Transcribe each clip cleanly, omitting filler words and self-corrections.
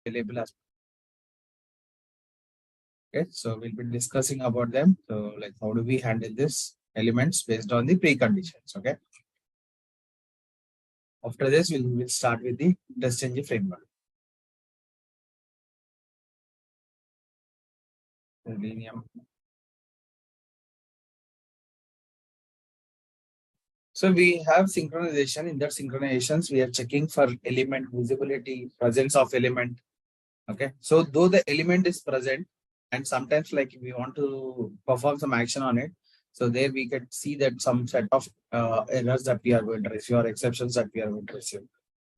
available as. Okay, so we'll be discussing about them. So like how do we handle this elements based on the preconditions? Okay. After this, we'll start with the test engine framework. Selenium. So we have synchronization. In that synchronizations, we are checking for element visibility, presence of element. Okay. So though the element is present, and sometimes like we want to perform some action on it, so there we can see that some set of errors that we are going to receive or exceptions that we are going to receive.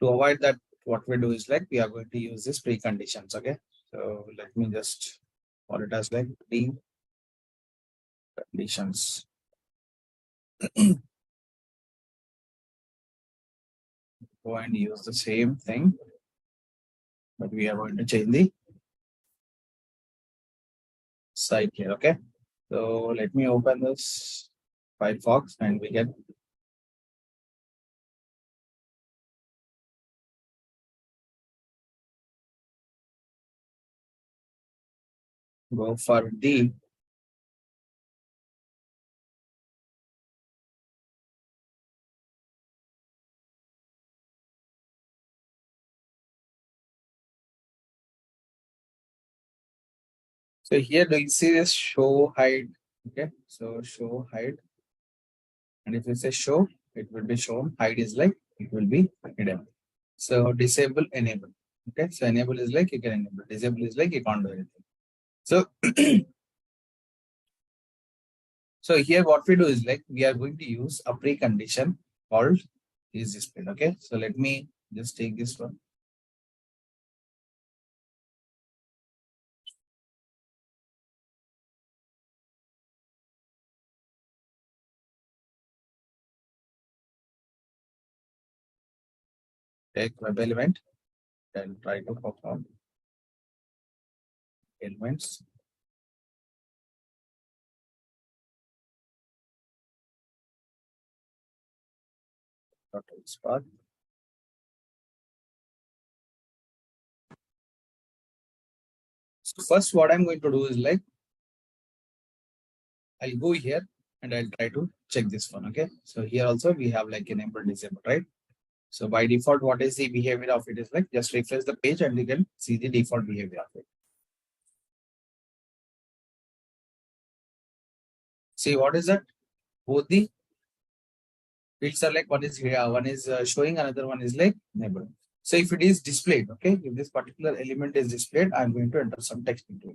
To avoid that, what we do is like we are going to use this preconditions. Okay. So let me just call it as like preconditions. Go and use the same thing, but we are going to change the site here. Okay. So let me open this Firefox and we can go for the so here do you see this show hide? Okay, so show hide, and if you say show, it will be shown. Hide is like it will be hidden. So disable, enable. Okay, so enable is like you can enable. Disable is like you can't do anything. So so here what we do is like we are going to use a precondition called is displayed. Okay, so let me just take this one. Take web element and try to perform elements. Path. So first what I'm going to do is like I'll go here and I'll try to check this one. Okay. So here also we have like enable disable, right? So by default, what is the behavior of it is like just refresh the page and you can see the default behavior of it. See what is that? Both the fields are like one is here, one is showing, another one is like enable. So if it is displayed, okay, if this particular element is displayed, I'm going to enter some text into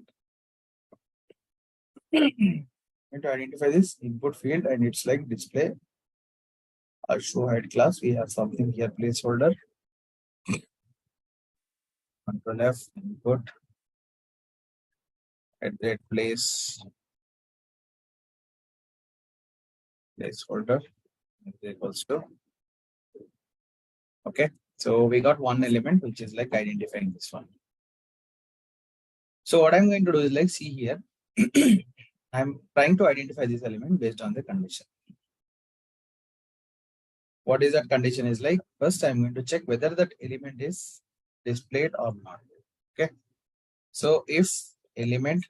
it. I'm going to identify this input field and it's like display or show hide class. We have something here placeholder. Control F input at that placeholder equals to okay. So we got one element which is like identifying this one. So what I'm going to do is like see here. I'm trying to identify this element based on the condition. What is that condition is like? First, I'm going to check whether that element is displayed or not. Okay. So if element,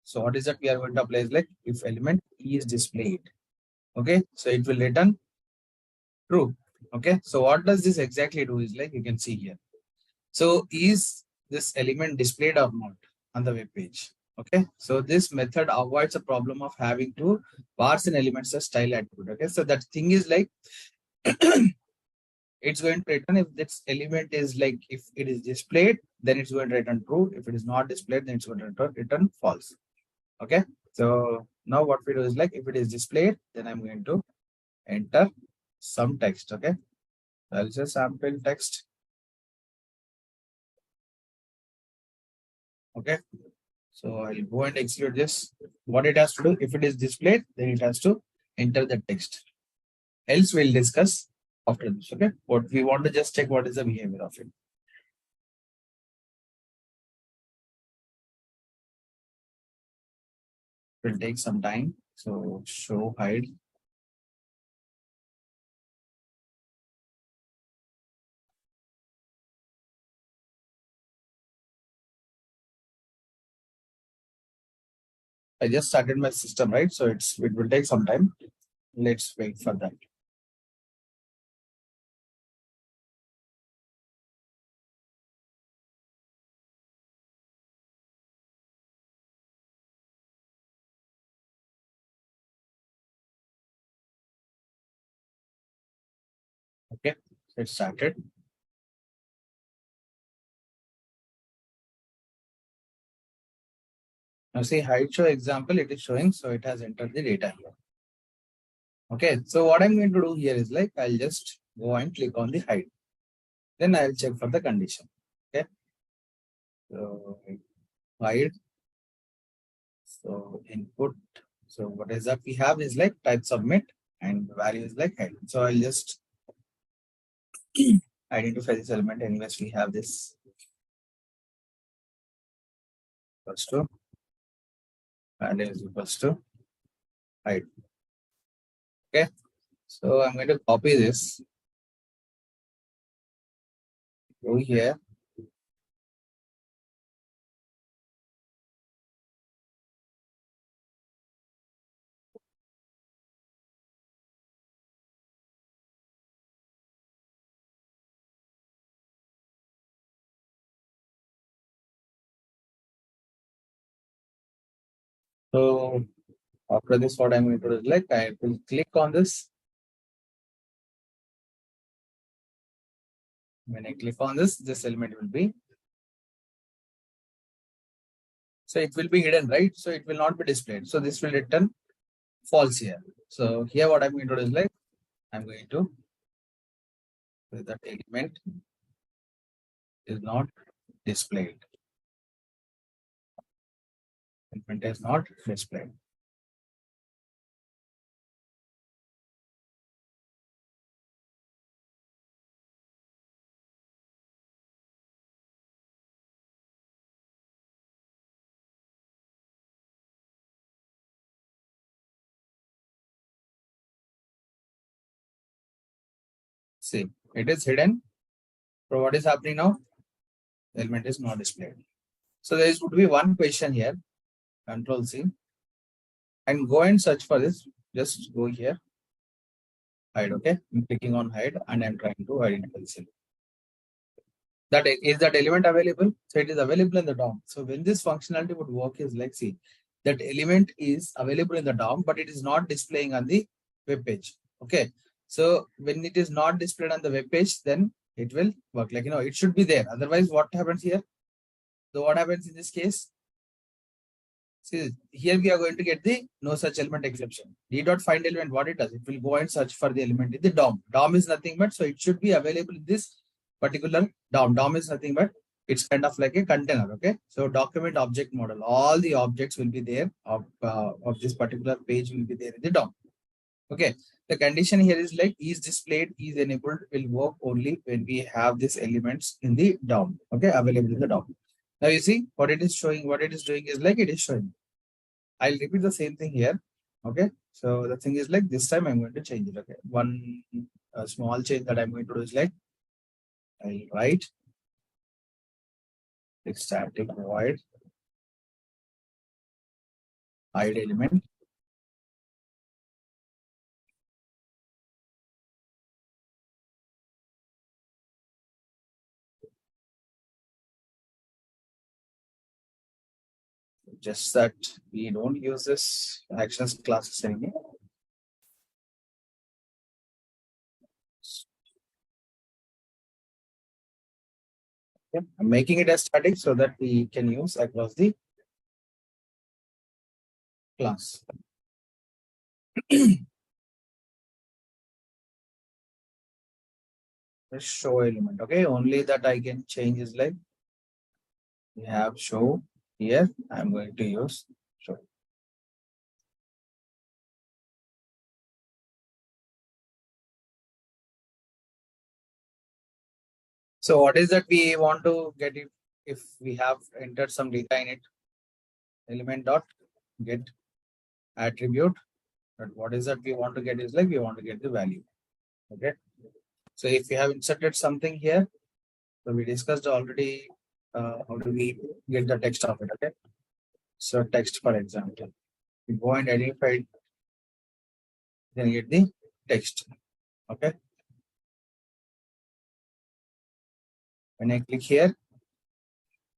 so what is that we are going to apply is like if element is displayed. Okay. So it will return true. Okay. So what does this exactly do is like you can see here. So is this element displayed or not on the web page? Okay, so this method avoids a problem of having to parse in elements as style attribute. Okay, so that thing is like it's going to return if this element is like if it is displayed, then it's going to return true. If it is not displayed, then it's going to return false. Okay, so now what we do is like if it is displayed, then I'm going to enter some text. Okay, I'll just sample text. Okay, so I'll go and execute this. What it has to do, if it is displayed, then it has to enter the text. Else we'll discuss after this. Okay, what we want to just check what is the behavior of it. It will take some time. So show hide. I just started my system, right? So it will take some time. Let's wait for that. Okay, it started. Now see hide show example, it is showing, so it has entered the data here. Okay, so what I'm going to do here is like I'll just go and click on the hide. Then I'll check for the condition. Okay, so hide. So input. So what is that we have is like type submit and value is like hide. So I'll just identify this element. Anyways, we have this equals to value is equals to hide. Okay, so I'm going to copy this. Go here. So after this, what I'm going to do is like I will click on this. When I click on this element will be. So it will be hidden, right? So it will not be displayed. So this will return false here. So here what I'm going to do is like I'm going to that element is not displayed. Element is not displayed. See, it is hidden. So what is happening now? The element is not displayed. So there would be one question here. Control C. And go and search for this. Just go here. Hide. Okay. I'm clicking on hide and I'm trying to identify this element. That is that element available? So it is available in the DOM. So when this functionality would work is like, see, that element is available in the DOM, but it is not displaying on the web page. Okay. So when it is not displayed on the web page, then it will work. Like, it should be there. Otherwise, what happens here? So what happens in this case? See, here we are going to get the no such element exception. D.find element, what it does, it will go and search for the element in the DOM. DOM is nothing but, so it should be available in this particular DOM. DOM is nothing but, it's kind of like a container, okay? So document object model, all the objects will be there of this particular page will be there in the DOM. Okay, the condition here is like is displayed, is enabled, will work only when we have these elements in the DOM, okay, available in the DOM. Now you see what it is showing, what it is doing is like it is showing. I'll repeat the same thing here. Okay. So the thing is like this time I'm going to change it. Okay. One small change that I'm going to do is like I'll write static void hide element. Just that we don't use this actions classes anymore. Okay. I'm making it as static so that we can use across the class. Show element. Okay. Only that I can change is like we have show here. I'm going to use show. So what is that we want to get it if we have entered some data in it? Element dot get attribute. But what is that we want to get is like we want to get the value. Okay. So if we have inserted something here, so we discussed already how do we get the text of it. Okay. So text for example. we go and identify, then get the text. Okay. When I click here,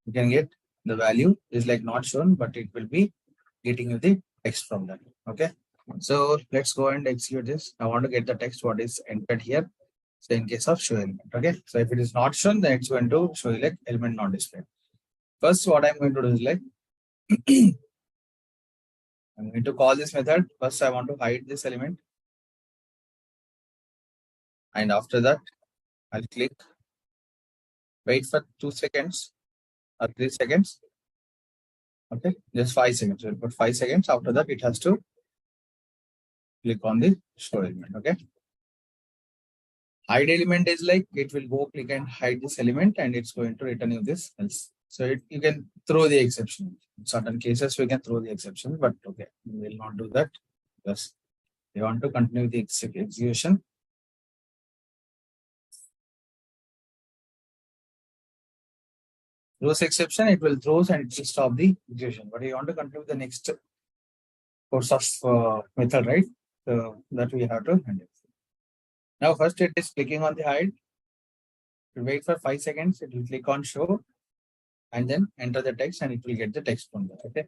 you can get the value is like not shown, but it will be getting you the text from that. Okay. So let's go and execute this. I want to get the text what is entered here. So in case of show element. Okay. So if it is not shown, then it's going to show like element not displayed. First, what I'm going to do is like I'm going to call this method. First, I want to hide this element. And after that, I'll click, wait for 2 seconds or 3 seconds. Okay, just 5 seconds. We'll put 5 seconds. After that, it has to click on the show element. Okay. Hide element is like it will go click and hide this element and it's going to return you this else. So you can throw the exception. In certain cases, we can throw the exception, but okay, we will not do that because we want to continue the execution. Throws exception, it will throws and it will stop the execution. But you want to continue the next course of method, right? So that we have to handle. Now, first it is clicking on the hide. Wait for 5 seconds. It will click on show and then enter the text and it will get the text from there. Okay.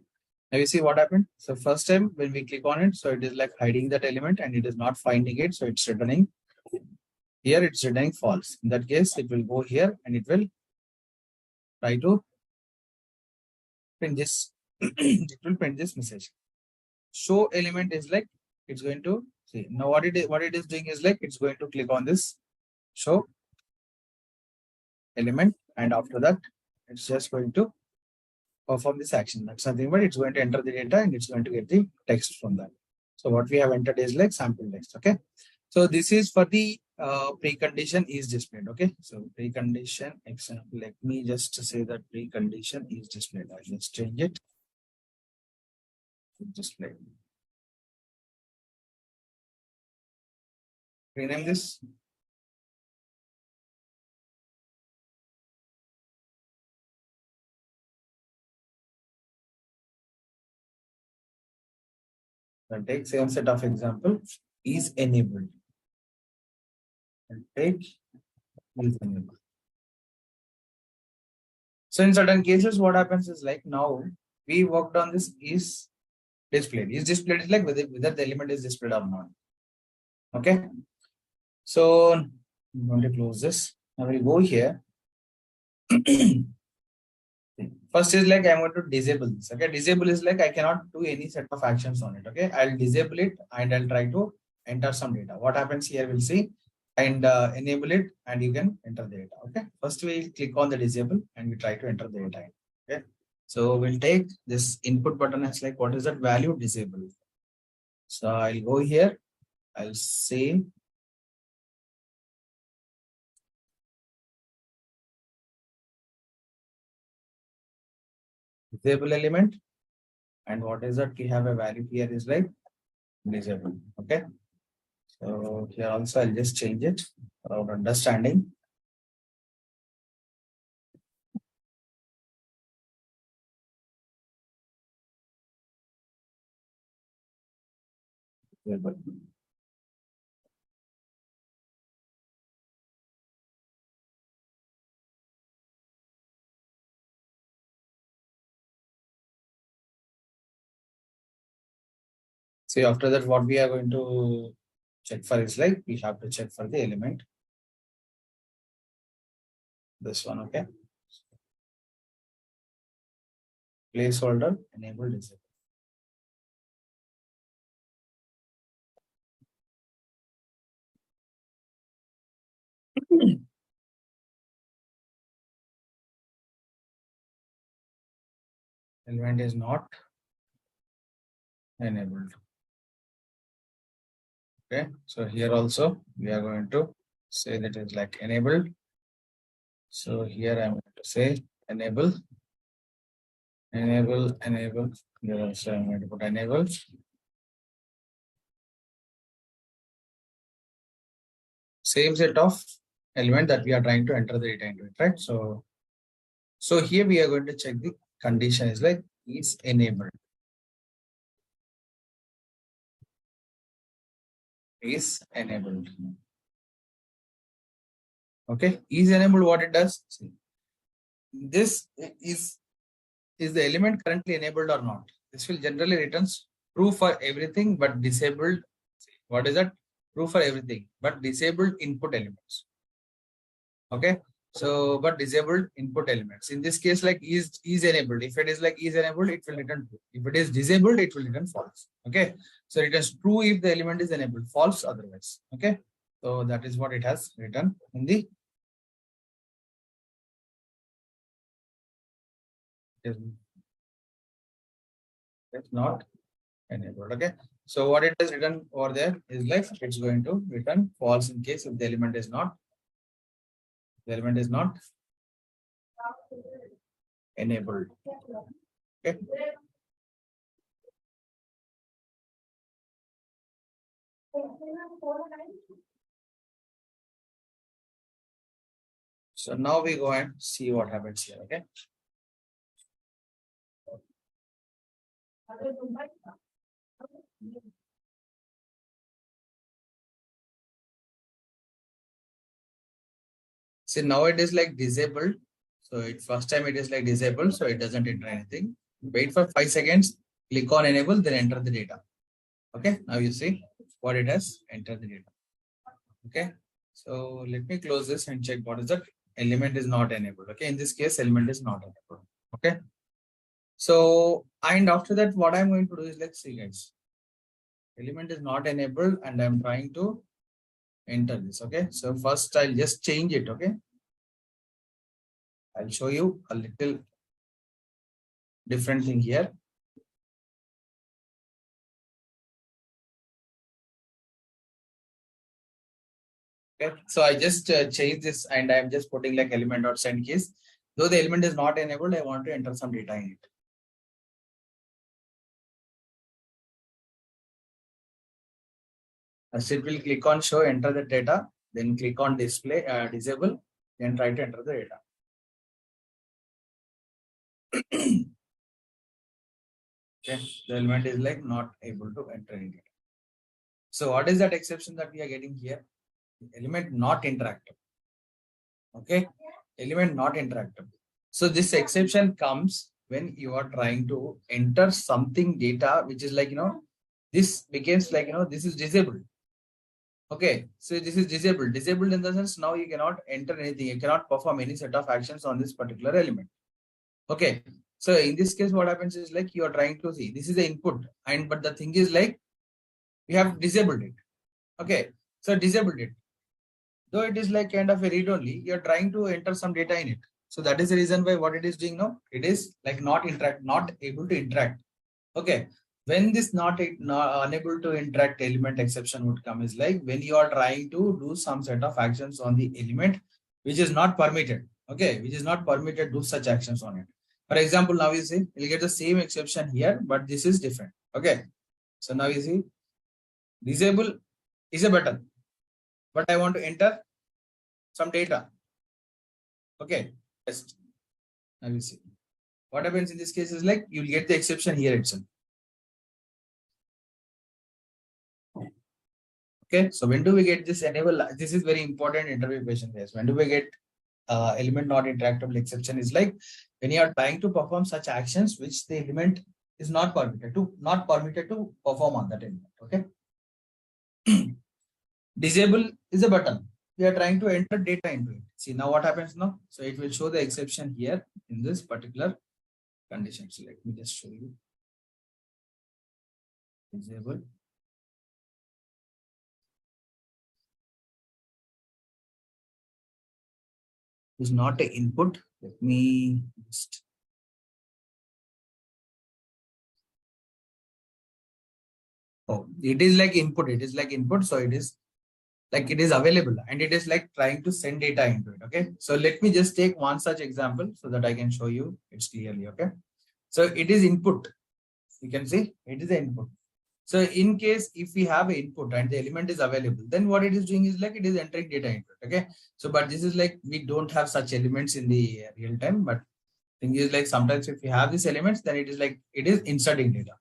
Now you see what happened. So first time when we click on it, so it is like hiding that element and it is not finding it. So it's returning here. It's returning false. In that case, it will go here and it will try to print this. It will print this message. Show element is like it's going to see now what it is doing is like it's going to click on this show element and after that it's just going to perform this action. That's nothing but it's going to enter the data and it's going to get the text from that. So what we have entered is like sample text. Okay. So this is for the precondition is displayed. Okay. So precondition example, let me just say that precondition is displayed. I'll just change it. Display. Rename this. And take same set of example is enabled. And take is enabled. So in certain cases, what happens is like now we worked on this is displayed. Is displayed is like whether the element is displayed or not. Okay. So I'm going to close this. I will go here. First is like I'm going to disable this. Okay. Disable is like I cannot do any set of actions on it. Okay. I'll disable it and I'll try to enter some data. What happens here we'll see and enable it and you can enter the data. Okay. First we'll click on the disable and we try to enter the data. Okay. So we'll take this input button as like what is that value disable. So I'll go here. I'll say disable element and what is that we have a value here is like disable. Okay. So here also I'll just change it for our understanding. See, after that, what we are going to check for is like we have to check for the element. This one, okay. Placeholder enable disable. Element is not enabled. Okay, so here also we are going to say that it's like enabled. So here I'm going to say enable. Here also I'm going to put enable. Same set of element that we are trying to enter the data into it, right? So here we are going to check the condition is like is enabled. is enabled. Okay, is enabled, what it does? See, this is the element currently enabled or not? This will generally returns true for everything but disabled. What is that? True for everything but disabled input elements. Okay, so but disabled input elements. In this case, like is enabled. If it is like is enabled, it will return true. If it is disabled, it will return false. Okay, so it is true if the element is enabled, false otherwise. Okay, so that is what it has written in the is not enabled. Okay, so what it has written over there is like it's going to return false in case if the element is not enabled. Okay. So now we go and see what happens here. Okay. See, now it is like disabled. So it first time it is like disabled, so it doesn't enter anything. Wait for 5 seconds, click on enable, then enter the data. Okay, now you see what it has entered the data. Okay, so let me close this and check what is that element is not enabled. Okay, in this case, element is not enabled. Okay, so and after that, what I'm going to do is like, see guys, element is not enabled, and I'm trying to enter this. Okay, so first I'll just change it. Okay, I'll show you a little different thing here. Okay, so I just changed this and I'm just putting like element dot send keys. Though the element is not enabled, I want to enter some data in it. First it will click on show, enter the data, then click on display, disable, then try to enter the data. Okay, the element is like not able to enter in data. So what is that exception that we are getting here? Element not interactive. Okay, element not interactive. So this exception comes when you are trying to enter something data, which is like, this becomes like, this is disabled. Okay, so this is disabled. Disabled in the sense now you cannot enter anything. You cannot perform any set of actions on this particular element. Okay, so in this case, what happens is like you are trying to see this is the input, and but the thing is like we have disabled it. Okay, so disabled it. Though it is like kind of a read only, you are trying to enter some data in it. So that is the reason why what it is doing now. It is like not able to interact. Okay, when this not unable to interact element exception would come is like when you are trying to do some set of actions on the element which is not permitted. Okay, which is not permitted to do such actions on it. For example, now you see you'll get the same exception here, but this is different. Okay, so now you see disable is a button, but I want to enter some data. Okay, just now you see what happens in this case is like you'll get the exception here itself. Okay, so when do we get this enable? This is very important interview question, guys. When do we get element not interactable exception? Is like when you are trying to perform such actions which the element is not permitted to perform on that element. Okay. Disable is a button. We are trying to enter data into it. See now what happens now. So it will show the exception here in this particular condition. So let me just show you. Disable. Is not an input. Let me just. Oh, it is like input. It is like input. So it is like it is available and it is like trying to send data into it. Okay. So let me just take one such example so that I can show you it's clearly. Okay. So it is input. You can see it is the input. So in case if we have an input and the element is available, then what it is doing is like it is entering data into it. Okay. So, but this is like we don't have such elements in the real time, but thing is like sometimes if we have these elements, then it is like it is inserting data.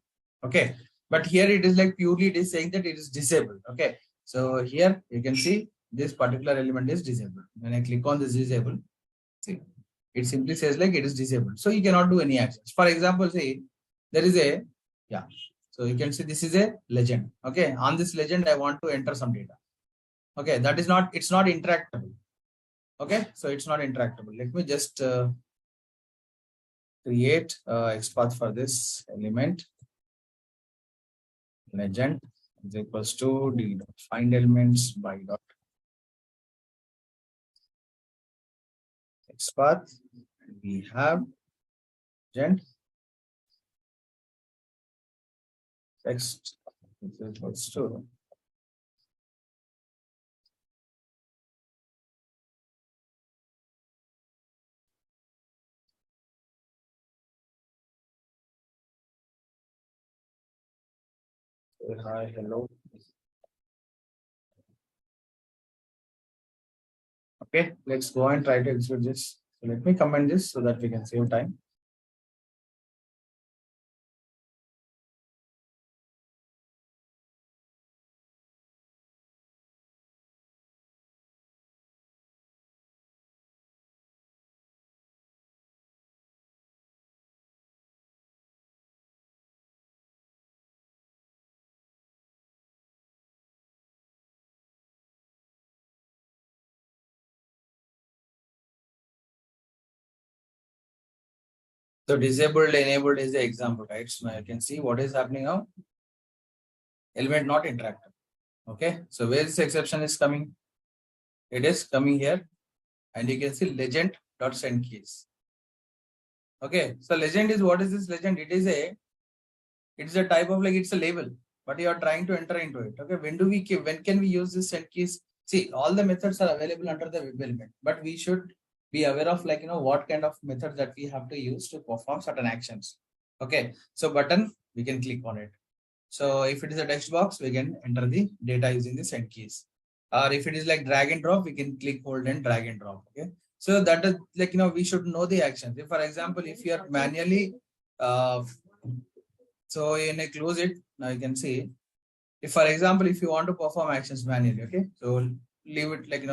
Okay. But here it is like purely it is saying that it is disabled. Okay. So here you can see this particular element is disabled. When I click on this disable, see, it simply says like it is disabled. So you cannot do any actions. For example, say there is a, yeah. So you can see this is a legend. Okay. On this legend, I want to enter some data. Okay. That is not, it's not interactable. Okay. So it's not interactable. Let me just create XPath for this element. Legend is equals to d dot find elements by dot XPath. We have legend text is equals to hi, hello. Okay, let's go and try to execute this. So let me comment this so that we can save time. So disabled, enabled is the example, right? So now you can see what is happening now. Element not interactive. Okay, so where this exception is coming? It is coming here, and you can see legend dot send keys. Okay, so legend is, what is this legend? It's a type of, like, it's a label, but you are trying to enter into it. Okay, when can we use this send keys? See, all the methods are available under the web element, but we should be aware of, like, what kind of method that we have to use to perform certain actions. Okay, so button, we can click on it. So if it is a text box, we can enter the data using the send keys. Or if it is like drag and drop, we can click, hold, and drag and drop. Okay, so that is like, we should know the actions. If, for example, if you are manually so when I close it, now you can see, if, for example, if you want to perform actions manually, okay, so leave it like,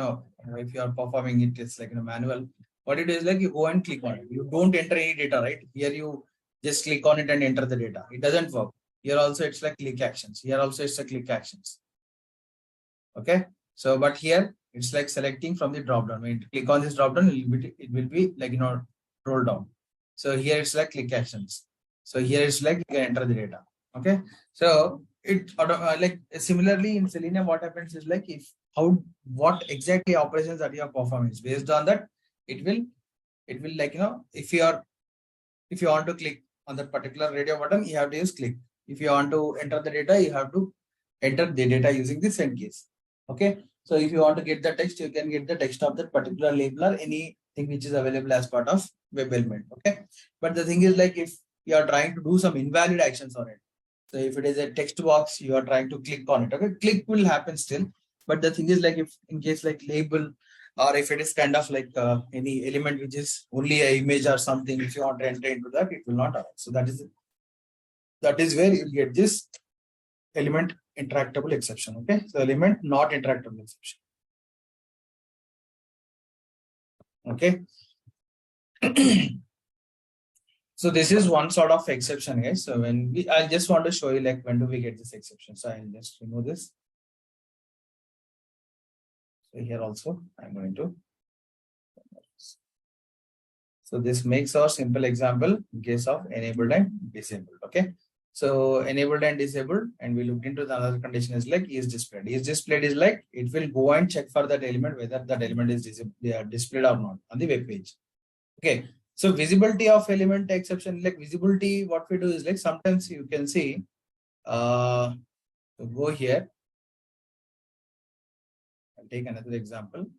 if you are performing it, it's like, manual. What it is, like, you go and click on it. You don't enter any data, right? Here you just click on it and enter the data. It doesn't work. Here also it's like click actions. Here also it's a click actions. Okay. So, but here it's like selecting from the drop down. When you click on this drop down, it will be like, roll down. So here it's like click actions. So here it's like you can enter the data. Okay. So it like similarly in Selenium, what happens is like, what exactly operations that you are performing is based on that, it will like, if you want to click on that particular radio button, you have to use click. If you want to enter the data, you have to enter the data using the send keys. Okay. So if you want to get the text, you can get the text of that particular label or anything which is available as part of web element. Okay. But the thing is, like, if you are trying to do some invalid actions on it. So if it is a text box, you are trying to click on it. Okay. Click will happen still. But the thing is, like, if in case like label, or if it is kind of like any element which is only an image or something, if you want to enter into that, it will not allow. So that is where you get this element interactable exception. Okay, so element not interactable exception. Okay. So this is one sort of exception, guys. So I just want to show you, like, when do we get this exception. So I'll just remove this. So here also I'm going to. So this makes our simple example in case of enabled and disabled. Okay. So enabled and disabled, and we looked into the other condition is like is displayed. Is displayed is like it will go and check for that element whether that element is displayed or not on the web page. Okay. So visibility of element exception, like visibility, what we do is like sometimes you can see, go here. I'll take another example. In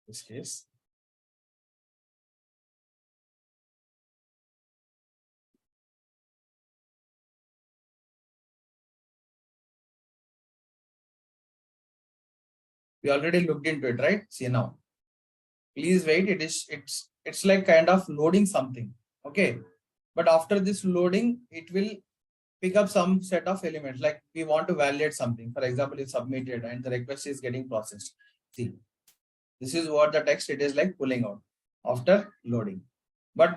this case. We already looked into it, right? See now. Please wait. It's like kind of loading something. Okay. But after this loading, it will pick up some set of elements, like we want to validate something. For example, it's submitted and the request is getting processed. See, this is what the text it is like pulling out after loading. But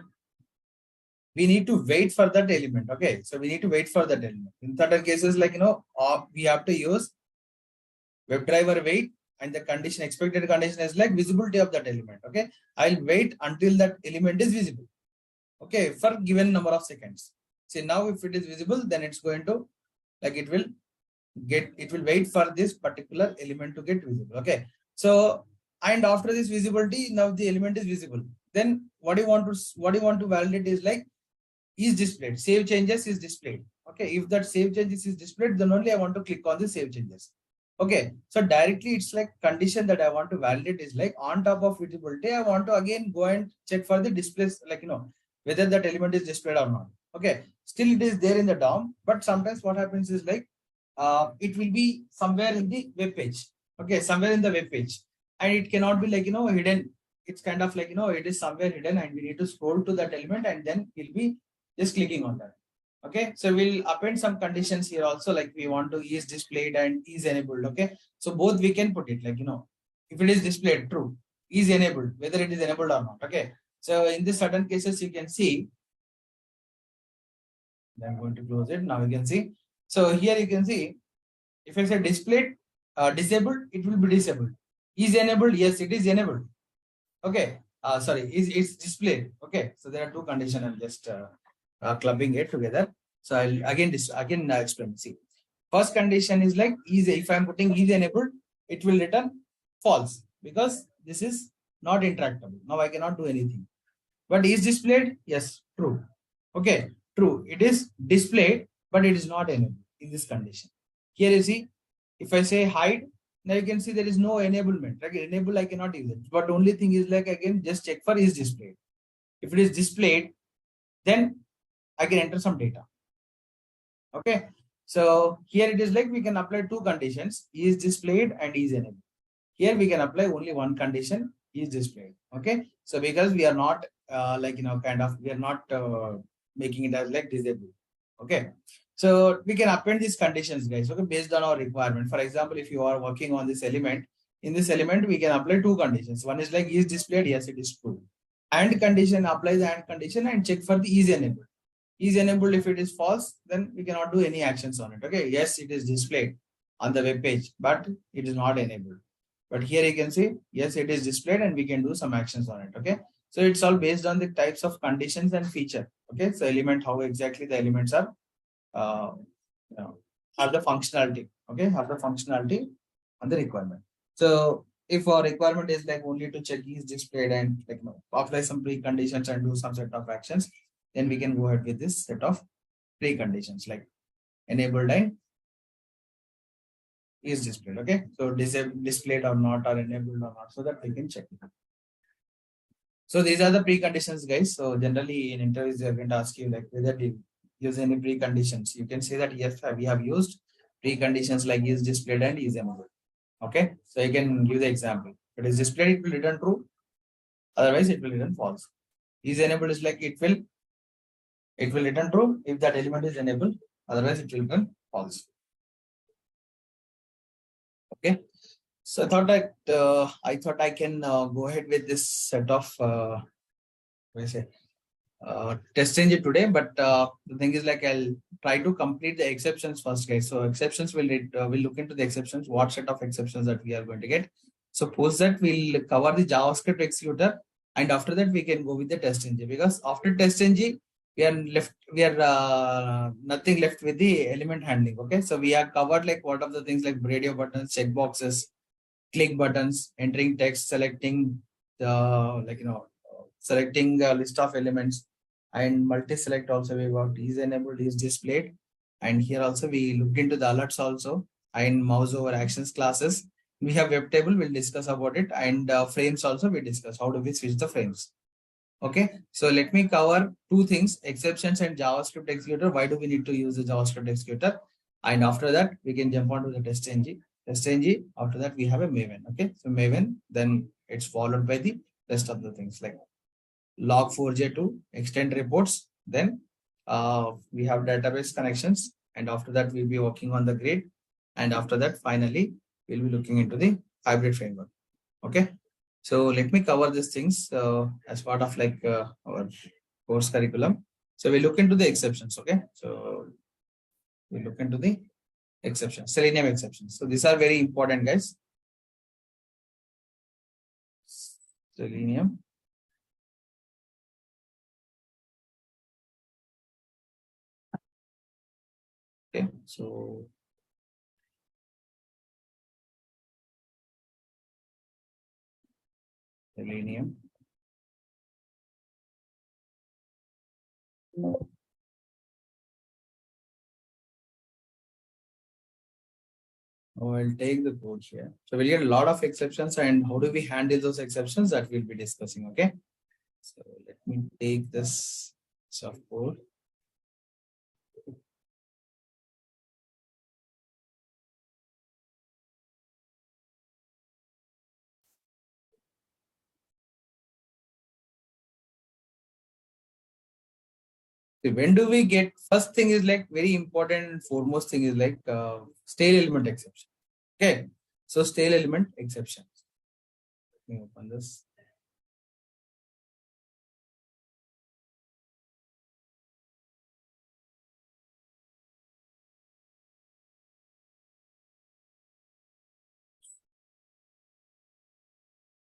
we need to wait for that element. Okay, so we need to wait for that element. In certain cases, like we have to use WebDriver wait, and the condition, expected condition is like visibility of that element. Okay, I'll wait until that element is visible. Okay, for given number of seconds. See, now if it is visible, then it's going to, like, it will wait for this particular element to get visible. Okay, so and after this visibility, now the element is visible. Then what you want to validate is like is displayed, save changes is displayed. Okay, if that save changes is displayed, then only I want to click on the save changes. Okay, so directly it's like condition that I want to validate is like on top of visibility, I want to again go and check for the displays, like whether that element is displayed or not. Okay, still it is there in the DOM, but sometimes what happens is like it will be somewhere in the web page. Okay, somewhere in the web page, and it cannot be like hidden. It's kind of like it is somewhere hidden, and we need to scroll to that element, and then we'll be just clicking on that. Okay, so we'll append some conditions here also, like we want to is displayed and is enabled. Okay, so both we can put it like if it is displayed true, is enabled, whether it is enabled or not. Okay, so in this certain cases you can see, I'm going to close it. Now you can see, so here you can see if I say displayed disabled, it will be disabled. Is enabled, yes, it is enabled. Okay, sorry, is it's displayed. Okay, so there are two conditions. I'm just clubbing it together. So I'll again explain. See, first condition is like is, if I'm putting is enabled, it will return false because this is not interactable. Now I cannot do anything. But is displayed, yes, true. Okay, true. It is displayed, but it is not enabled in this condition. Here you see, if I say hide, now you can see there is no enablement. Like enable, I cannot use it. But only thing is like again, just check for is displayed. If it is displayed, then I can enter some data. Okay, so here it is like we can apply two conditions: is displayed and is enabled. Here we can apply only one condition: is displayed. Okay, so because we are not we are not making it as like disabled. Okay, so we can append these conditions, guys. Okay, based on our requirement. For example, if you are working on this element, in this element we can apply two conditions. One is like is displayed, yes, it is true. And condition, apply the and condition and check for the is enabled. Is enabled, if it is false, then we cannot do any actions on it. Okay, yes, it is displayed on the web page, but it is not enabled. But here you can see, yes, it is displayed and we can do some actions on it. Okay, so it's all based on the types of conditions and feature. Okay, so element, how exactly the elements are have the functionality. Okay, have the functionality on the requirement. So if our requirement is like only to check is displayed and apply some preconditions and do some set of actions, then we can go ahead with this set of preconditions like enabled and is displayed. Okay, so displayed or not, or enabled or not, so that we can check it. So these are the preconditions, guys. So generally in interviews they're going to ask you like whether you use any preconditions. You can say that yes, we have used preconditions like is displayed and is enabled. Okay, so you can give the example. If it is displayed, it will return true. Otherwise, it will return false. Is enabled is like it will return true if that element is enabled. Otherwise, it will return false. Okay, so I thought I can go ahead with this set of test engine today, but the thing is like I'll try to complete the exceptions first, guys. So exceptions will look into the exceptions, what set of exceptions that we are going to get. So post that we'll cover the JavaScript executor, and after that we can go with the test engine, because after test engine we are nothing left with the element handling. Okay, so we have covered like what of the things like radio buttons, check boxes, click buttons, entering text, selecting the selecting a list of elements, and multi-select also we got is enabled, is displayed. And here also we looked into the alerts also, and mouse over actions classes. We have web table, we'll discuss about it, and frames also we discuss how do we switch the frames. Okay, so let me cover two things: exceptions and JavaScript executor. Why do we need to use the JavaScript executor? And after that we can jump on to the test engine. After that we have a Maven. Okay, so Maven, then it's followed by the rest of the things like log4j to extend reports, then we have database connections, and after that we'll be working on the grid, and after that finally we'll be looking into the hybrid framework. Okay, so let me cover these things as part of like our course curriculum. So we look into the exceptions. Okay, so we look into the exceptions, Selenium exceptions. So these are very important, guys. Selenium. Okay, so Selenium. Oh, I'll take the code here. So we'll get a lot of exceptions, and how do we handle those exceptions, that we'll be discussing. Okay. So let me take this soft code. When do we get, first thing is like very important, foremost thing is like stale element exception. Okay. So stale element exception. Let me open this.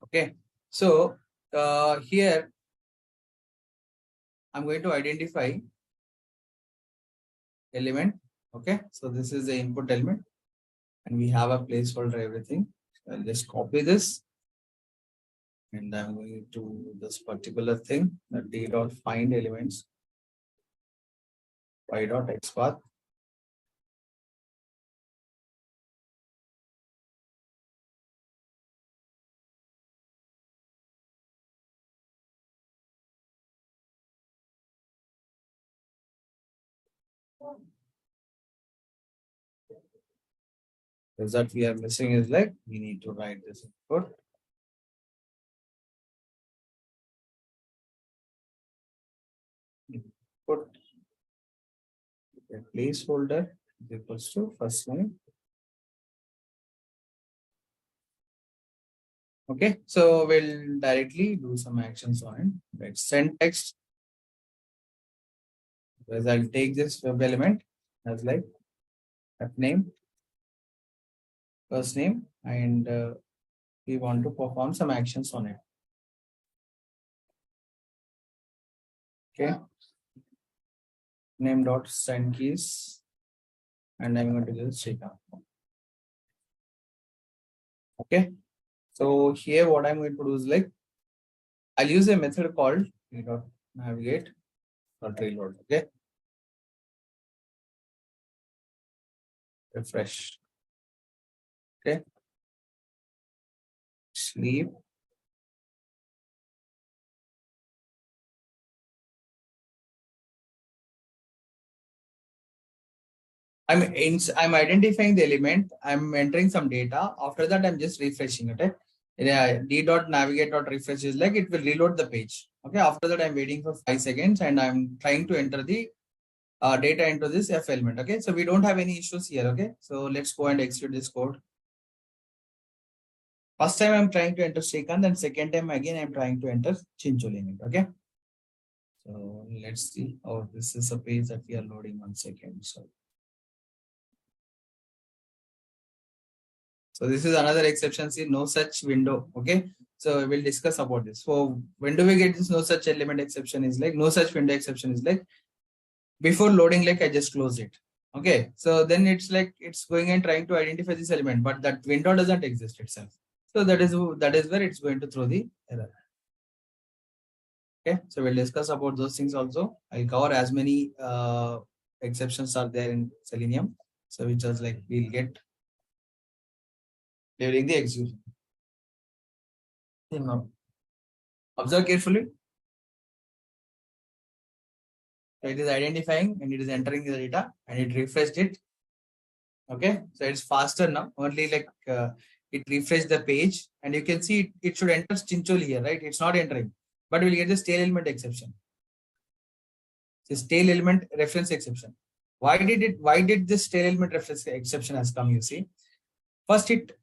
Okay. So here I'm going to identify element. Okay. So this is the input element, and we have a placeholder everything. So I'll just copy this, and I'm going to this particular thing, the d dot find elements, y dot xpath. Result we are missing is like we need to write this input. Input a placeholder is equals to first name. Okay, so we'll directly do some actions on it. Let's send text. Whereas I'll take this web element as like that name, first name, and we want to perform some actions on it. Okay. Name dot send keys, and I'm going to do Srikanth. Okay. So here what I'm going to do is like I'll use a method called navigate dot reload. Okay. Refresh. Okay. Sleep. I'm identifying the element. I'm entering some data. After that, I'm just refreshing it. Yeah, d dot navigate dot refresh is like it will reload the page. Okay. After that, I'm waiting for 5 seconds, and I'm trying to enter the data into this F element. Okay. So we don't have any issues here. Okay. So let's go and execute this code. First time I'm trying to enter Srikanth, and second time again I'm trying to enter Chincholi in it. Okay. So let's see. Oh, this is a page that we are loading. 1 second. So this is another exception. See, no such window. Okay. So we'll discuss about this. So when do we get this no such element exception is like no such window exception is like before loading, like I just close it. Okay. So then it's like it's going and trying to identify this element, but that window doesn't exist itself. So that is where it's going to throw the error. Okay. So we'll discuss about those things also. I'll cover as many exceptions are there in Selenium. So which is like we'll get during the execution. Now, observe carefully. So it is identifying and it is entering the data and it refreshed it. Okay. So it's faster now. Only like it refreshed the page and you can see it should enter Chincholi here, right? It's not entering, but we'll get the stale element exception. This tail element reference exception. Why did this tail element reference exception has come? You see, first it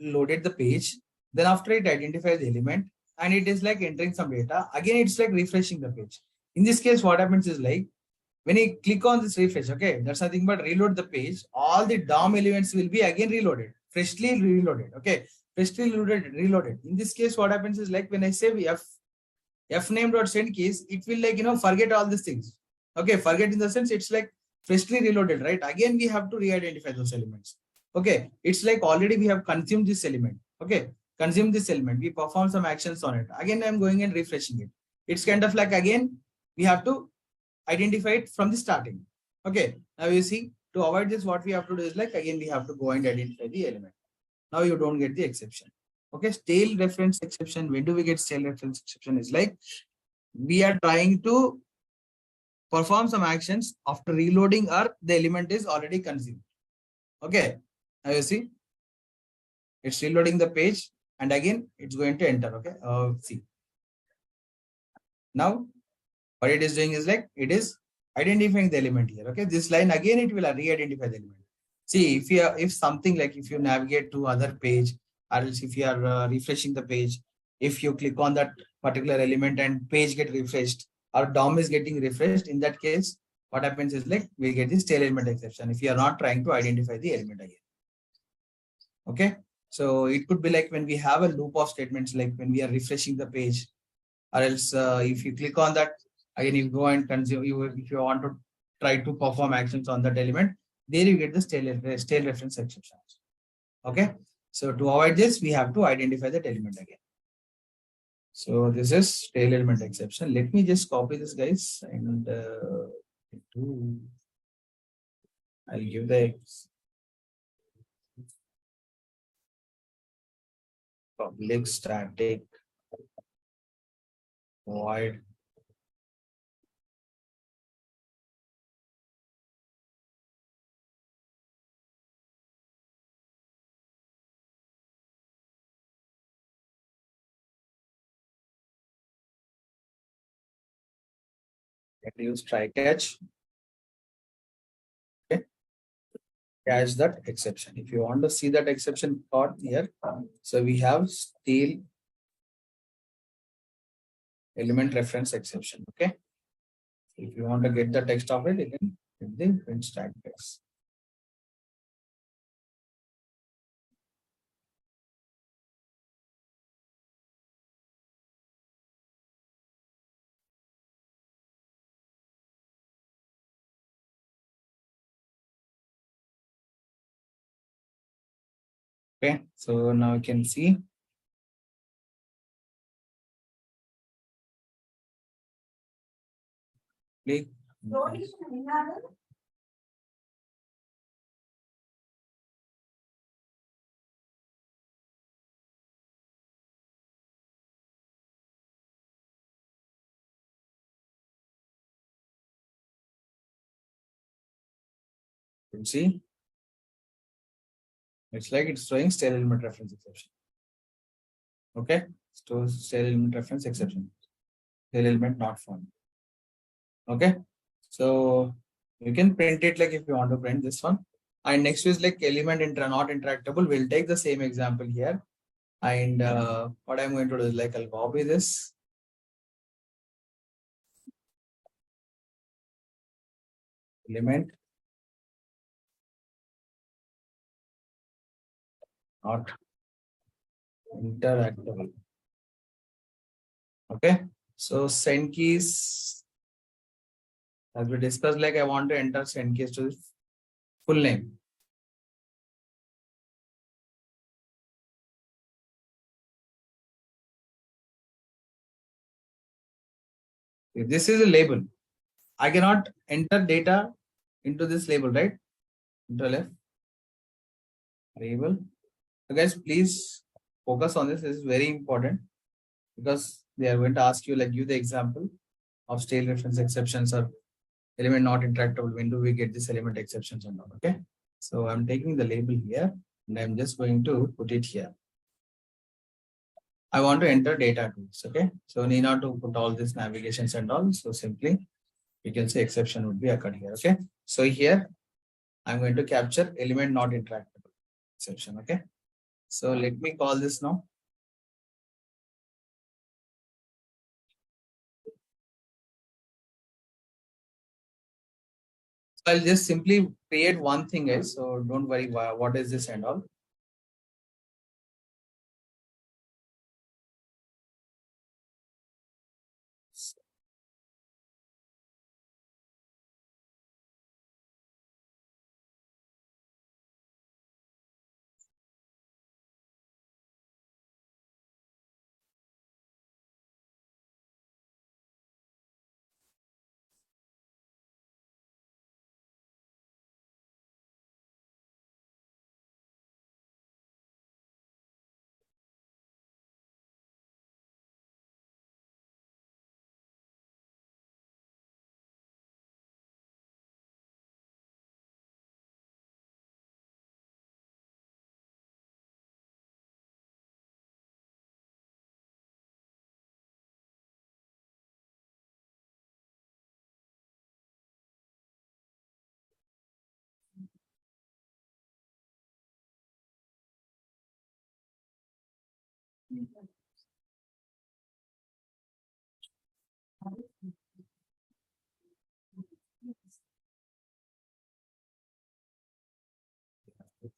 loaded the page, then after it identifies the element, and it is like entering some data. Again, it's like refreshing the page. In this case, what happens is like when you click on this refresh, okay, that's nothing but reload the page. All the DOM elements will be again reloaded, freshly reloaded. Okay, freshly reloaded. In this case, what happens is like when I say fname.send keys, it will like forget all these things. Okay, forget in the sense it's like freshly reloaded, right? Again, we have to re-identify those elements. Okay, it's like already we have consumed this element. Okay, consume this element. We perform some actions on it. Again, I'm going and refreshing it. It's kind of like again we have to identify it from the starting. Okay, now you see, to avoid this, what we have to do is like again we have to go and identify the element. Now you don't get the exception. Okay, stale reference exception. When do we get stale reference exception? Is like we are trying to perform some actions after reloading, or the element is already consumed. Okay, now you see, it's reloading the page and again it's going to enter. Okay, see, now what it is doing is like it is identifying the element here. Okay, this line again it will re-identify the element. See, if something like if you navigate to other page, or else if you are refreshing the page, if you click on that particular element and page get refreshed or DOM is getting refreshed, in that case, what happens is like we get this tail element exception if you are not trying to identify the element again. Okay, so it could be like when we have a loop of statements, like when we are refreshing the page, or else if you click on that, again you go and consume. If you want to try to perform actions on that element, there you get the stale reference exception. Okay, so to avoid this, we have to identify that element again. So this is tail element exception. Let me just copy this, guys, and I'll give the public static void use try catch. Okay, catch that exception. If you want to see that exception caught here, so we have stale element reference exception. Okay, if you want to get the text of it, you can get the print stack text. Okay, so now you can see. Click. You can see it's like it's showing stale element reference exception. Okay, so stale element reference exception, stale element not found. Okay, so you can print it like if you want to print this one. And next is like element not interactable. We'll take the same example here. And what I'm going to do is like I'll copy this. Element not interactable. Okay, so send keys, as we discussed, like I want to enter send keys to the full name. If this is a label, I cannot enter data into this label, right? Control F, label. So guys, please focus on this. This is very important because they are going to ask you, like, give the example of stale reference exceptions or element not interactable. When do we get this element exceptions or not? Okay, so I'm taking the label here and I'm just going to put it here. I want to enter data tools. Okay, so need not to put all these navigations and all. So simply You can say exception would be occurred here. Okay. So here I'm going to capture element not interactable exception. Okay. So let me call this now. I'll just simply create one thing else. So don't worry what is this and all.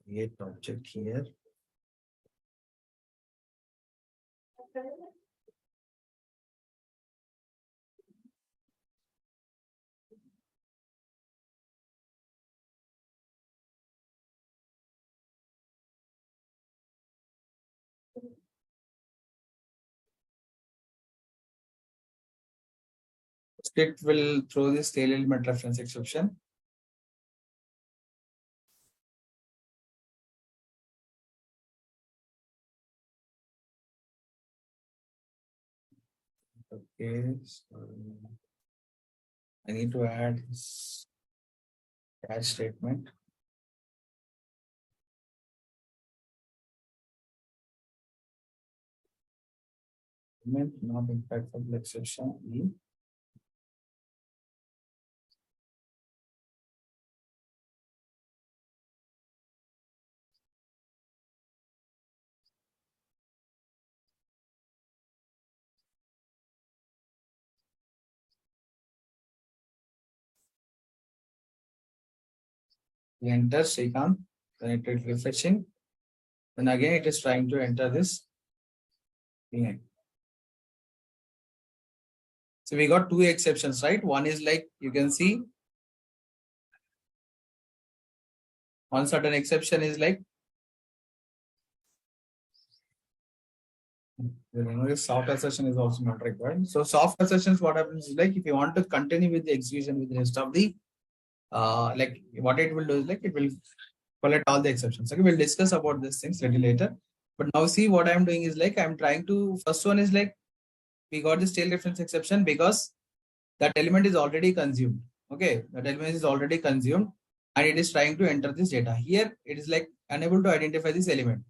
Create object here. Script will throw this tail element reference exception. Okay, so I need to add this catch statement. Element not impactable exception E. We enter Srikanth, then it is refreshing. Then again it is trying to enter this. So we got two exceptions, right? One is like you can see one certain exception is like soft assertion is also not required. So soft assertions, what happens is like if you want to continue with the execution with the rest of the like what it will do is like it will collect all the exceptions. Okay, we'll discuss about these things little later. But now see what I'm doing is like I'm trying to first one is like we got this tail reference exception because that element is already consumed. Okay, that element is already consumed and it is trying to enter this data. Here it is like unable to identify this element.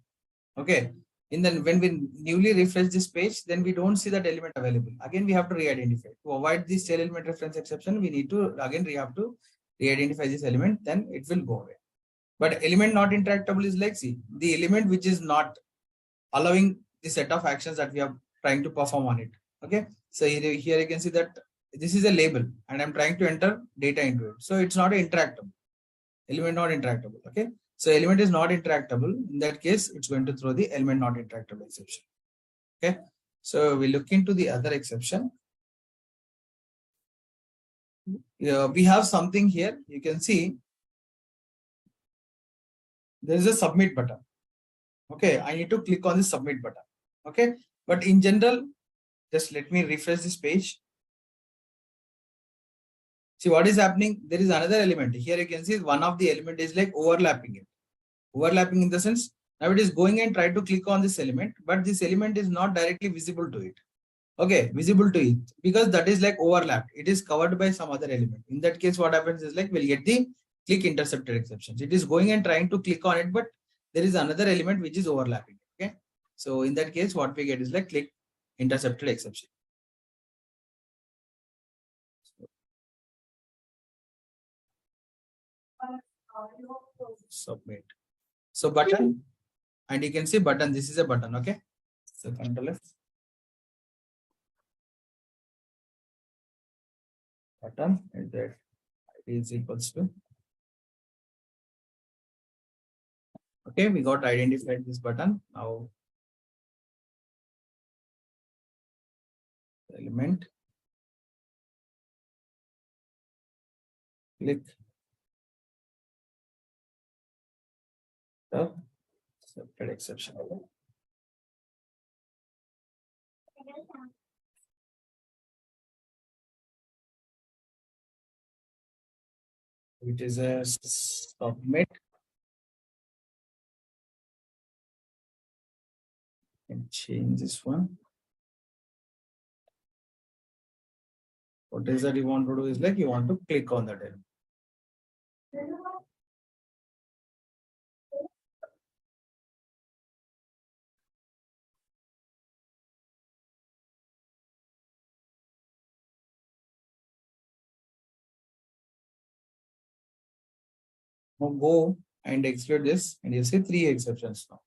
Okay. And then when we newly refresh this page, then we don't see that element available. Again, we have to re-identify. To avoid this tail element reference exception, we need to again we have to re-identify this element, then it will go away. But element not interactable is like see the element which is not allowing the set of actions that we are trying to perform on it. Okay. So here you can see that this is a label and I'm trying to enter data into it. So it's not interactable. Element not interactable. Okay. So element is not interactable. In that case, it's going to throw the element not interactable exception. Okay. So we look into the other exception. We have something here. You can see there is a submit button. Okay. I need to click on the submit button. Okay. But in general, just let me refresh this page. See what is happening. There is another element here. You can see one of the element is like overlapping it. Overlapping in the sense now it is going and try to click on this element, but this element is not directly visible to it. Okay, visible to it because that is like overlapped. It is covered by some other element. In that case, what happens is like we'll get the click intercepted exceptions. It is going and trying to click on it, but there is another element which is overlapping. Okay, so in that case, what we get is like click intercepted exception. Submit. So button, and you can see button. This is a button. Okay. So Control F. Button and that is equals to. Okay, we got identified this button. Now element, click the accepted exception. Which is a submit, and change this one. What is that you want to do is like you want to click on that element. Now go and execute this, and you see 3 exceptions now.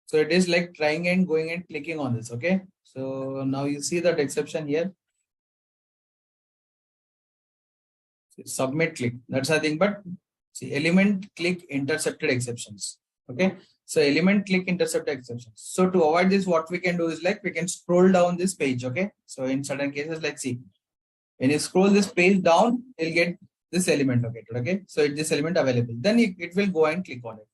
So it is like trying and going and clicking on this. Okay. So now you see that exception here. Submit click. That's the thing. But see, element click intercepted exceptions. Okay. So element click intercepted exceptions. So to avoid this, what we can do is like we can scroll down this page. Okay. So in certain cases, like see, when you scroll this page down, you'll get this element located. Okay. So it this element available. Then it will go and click on it.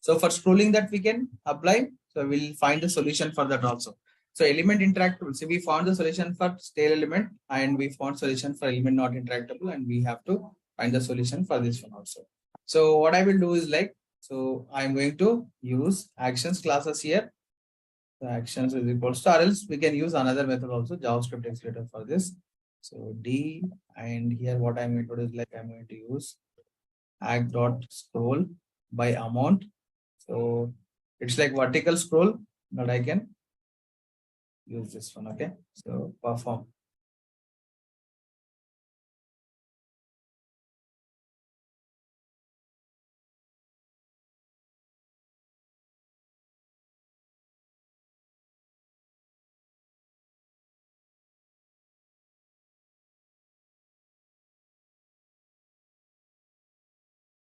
So for scrolling that we can apply. So we'll find the solution for that also. So element interactable. So we found the solution for stale element and we found solution for element not interactable, and we have to find the solution for this one also. So what I will do is like, so I'm going to use actions classes here. The actions is equals to, or else we can use another method also, JavaScript executor for this. So D, and here what I'm going to do is like I'm going to use act dot scroll by amount. So it's like vertical scroll, but I can use this one. Okay. So perform.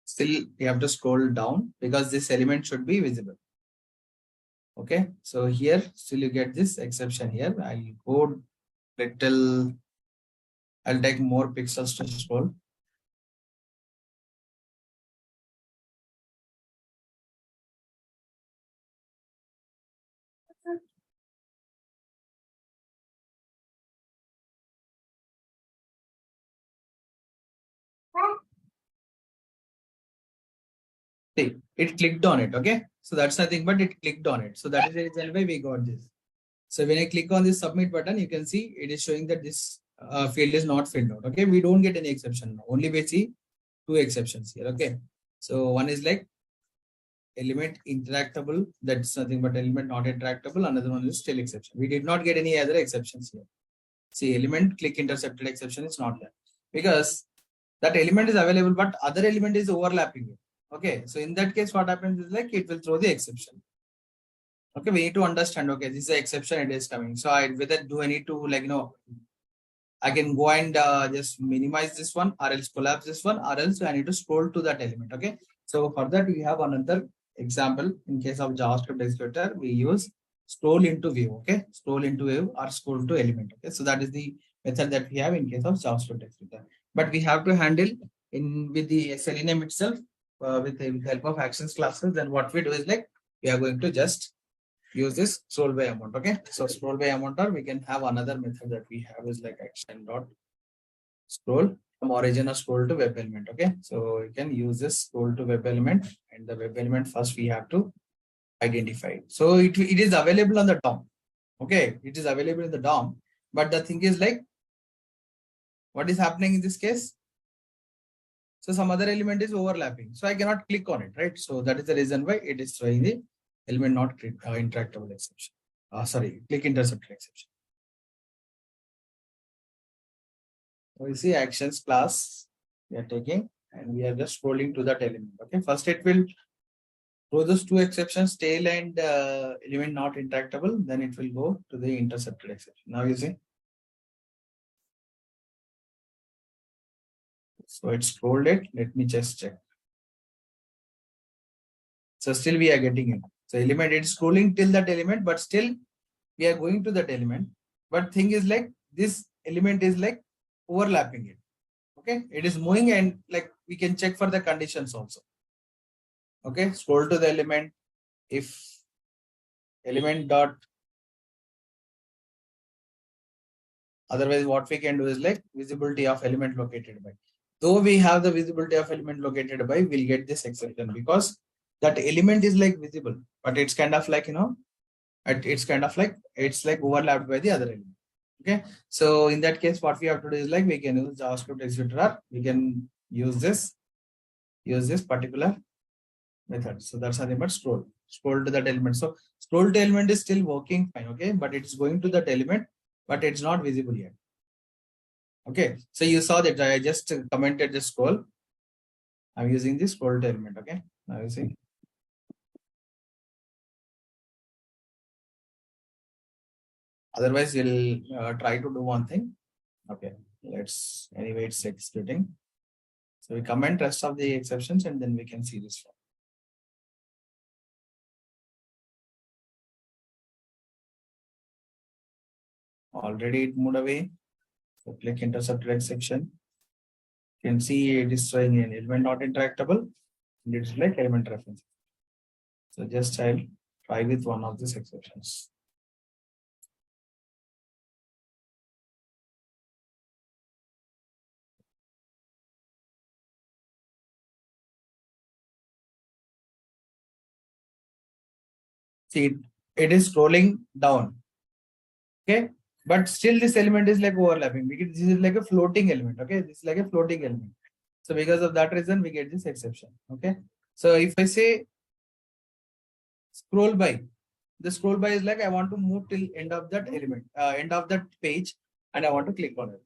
Still, you have to scroll down because this element should be visible. Okay. So here, still you get this exception here. I'll go little, I'll take more pixels to scroll. See, it clicked on it. Okay. So that's nothing, but it clicked on it. So that is the reason why we got this. So when I click on this submit button, you can see it is showing that this field is not filled out. Okay. We don't get any exception now. Only we see 2 exceptions here. Okay. So one is like element interactable. That's nothing but element not interactable. Another one is still exception. We did not get any other exceptions here. See, element click intercepted exception is not there because that element is available, but other element is overlapping it. Okay. So in that case, what happens is like it will throw the exception. Okay. We need to understand, okay, this is the exception it is coming. So whether do I need to like, I can go and just minimize this one or else collapse this one or else I need to scroll to that element. Okay. So for that, we have another example. In case of JavaScript executor, we use scroll into view. Okay. Scroll into view or scroll to element. Okay. So that is the method that we have in case of JavaScript executor. But we have to handle in with the Selenium itself with the help of actions classes. Then what we do is like we are going to just use this scroll by amount. Okay. So scroll by amount, or we can have another method that we have is like action dot scroll from origin or scroll to web element. Okay. So you can use this scroll to web element, and the web element first we have to identify it. So it is available on the DOM. Okay. It is available in the DOM. But the thing is like, what is happening in this case? So some other element is overlapping. So I cannot click on it, right? So that is the reason why it is showing the element not interactable exception. Sorry, click intercepted exception. So you see actions class we are taking and we are just scrolling to that element. Okay, first it will throw those two exceptions, tail and element not interactable, then it will go to the intercepted exception. Now you see. So it scrolled it. Let me just check. So still we are getting it. So element it's scrolling till that element, but still we are going to that element. But thing is like this element is like overlapping it. Okay, it is moving and like we can check for the conditions also. Okay, scroll to the element. If element dot, otherwise what we can do is like visibility of element located by. Though we have the visibility of element located by, we'll get this exception because that element is like visible, but it's kind of like, you know, it's kind of like, it's like overlapped by the other element. Okay, so in that case, what we have to do is like we can use JavaScript executor. We can use this particular method. So that's nothing but scroll to that element. So scroll to element is still working fine, okay, but it's going to that element, but it's not visible yet. Okay, so you saw that I just commented the scroll. I'm using the scroll to element. Okay, now you see. Otherwise, we'll try to do one thing. Okay, let's anyway, it's executing. So we comment rest of the exceptions and then we can see this one. Already it moved away. So click intercepted exception. You can see it is showing an element not interactable. And it's like element reference. So just I'll try with one of these exceptions. See, it is scrolling down. Okay, but still this element is like overlapping because this is like a floating element. Okay, this is like a floating element. So because of that reason, we get this exception. Okay, so if I say scroll by, the scroll by is like I want to move till end of that element, end of that page, and I want to click on it.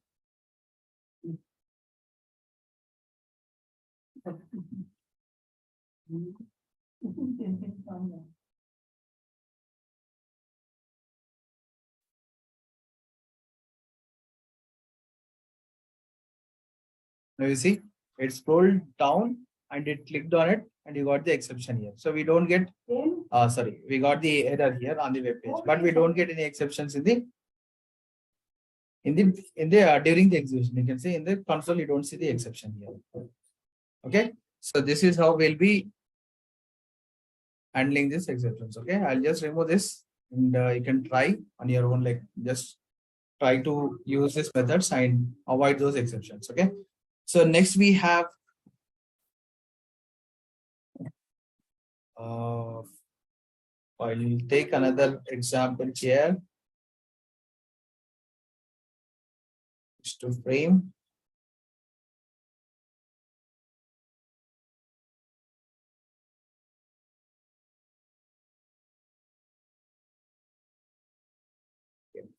Now you see, it scrolled down and it clicked on it, and you got the exception here. So we don't get, sorry, we got the error here on the web page, but we don't get any exceptions in the during the execution. You can see in the console you don't see the exception here. Okay, so this is how we'll be handling these exceptions. Okay, I'll just remove this and you can try on your own, like just try to use these methods and avoid those exceptions. Okay, so next we have I'll take another example here. Just to frame.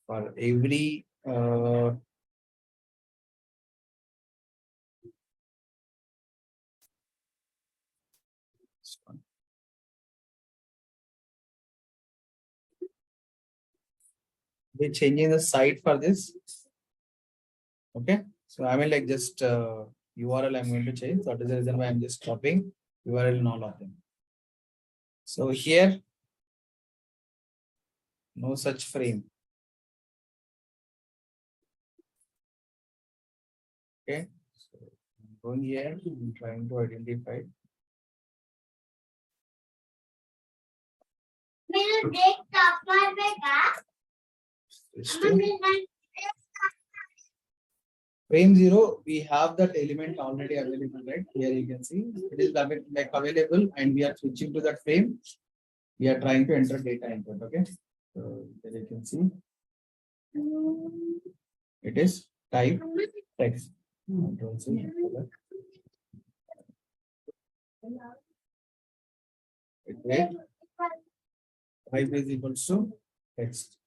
For every we're changing the site for this. Okay, so I mean like just URL I'm going to change. That is the reason why I'm just copying URL in all of them. So here, no such frame. Okay, so I'm going here, I'm trying to identify. Frame 0, we have that element already available, right? Here you can see it is like available, and we are switching to that frame. We are trying to enter data input. Okay, so there you can see it is type text. Control C. Wait, type is equals to text.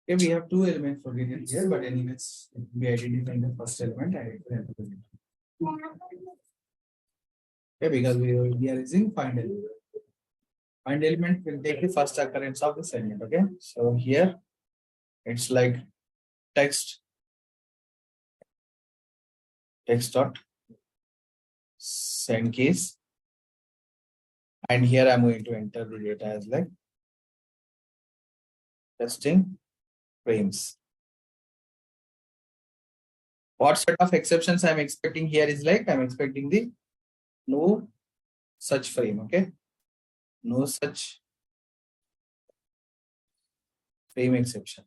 Okay, we have two elements for gradient here, but anyways, we identify the first element and it will help us. Okay, because we are using find element. Find element will take the first occurrence of this element. Okay, so here it's like text dot send keys, and here I'm going to enter the data as like testing frames. What set of exceptions I'm expecting here is like I'm expecting the no such frame. Okay, no such frame exception.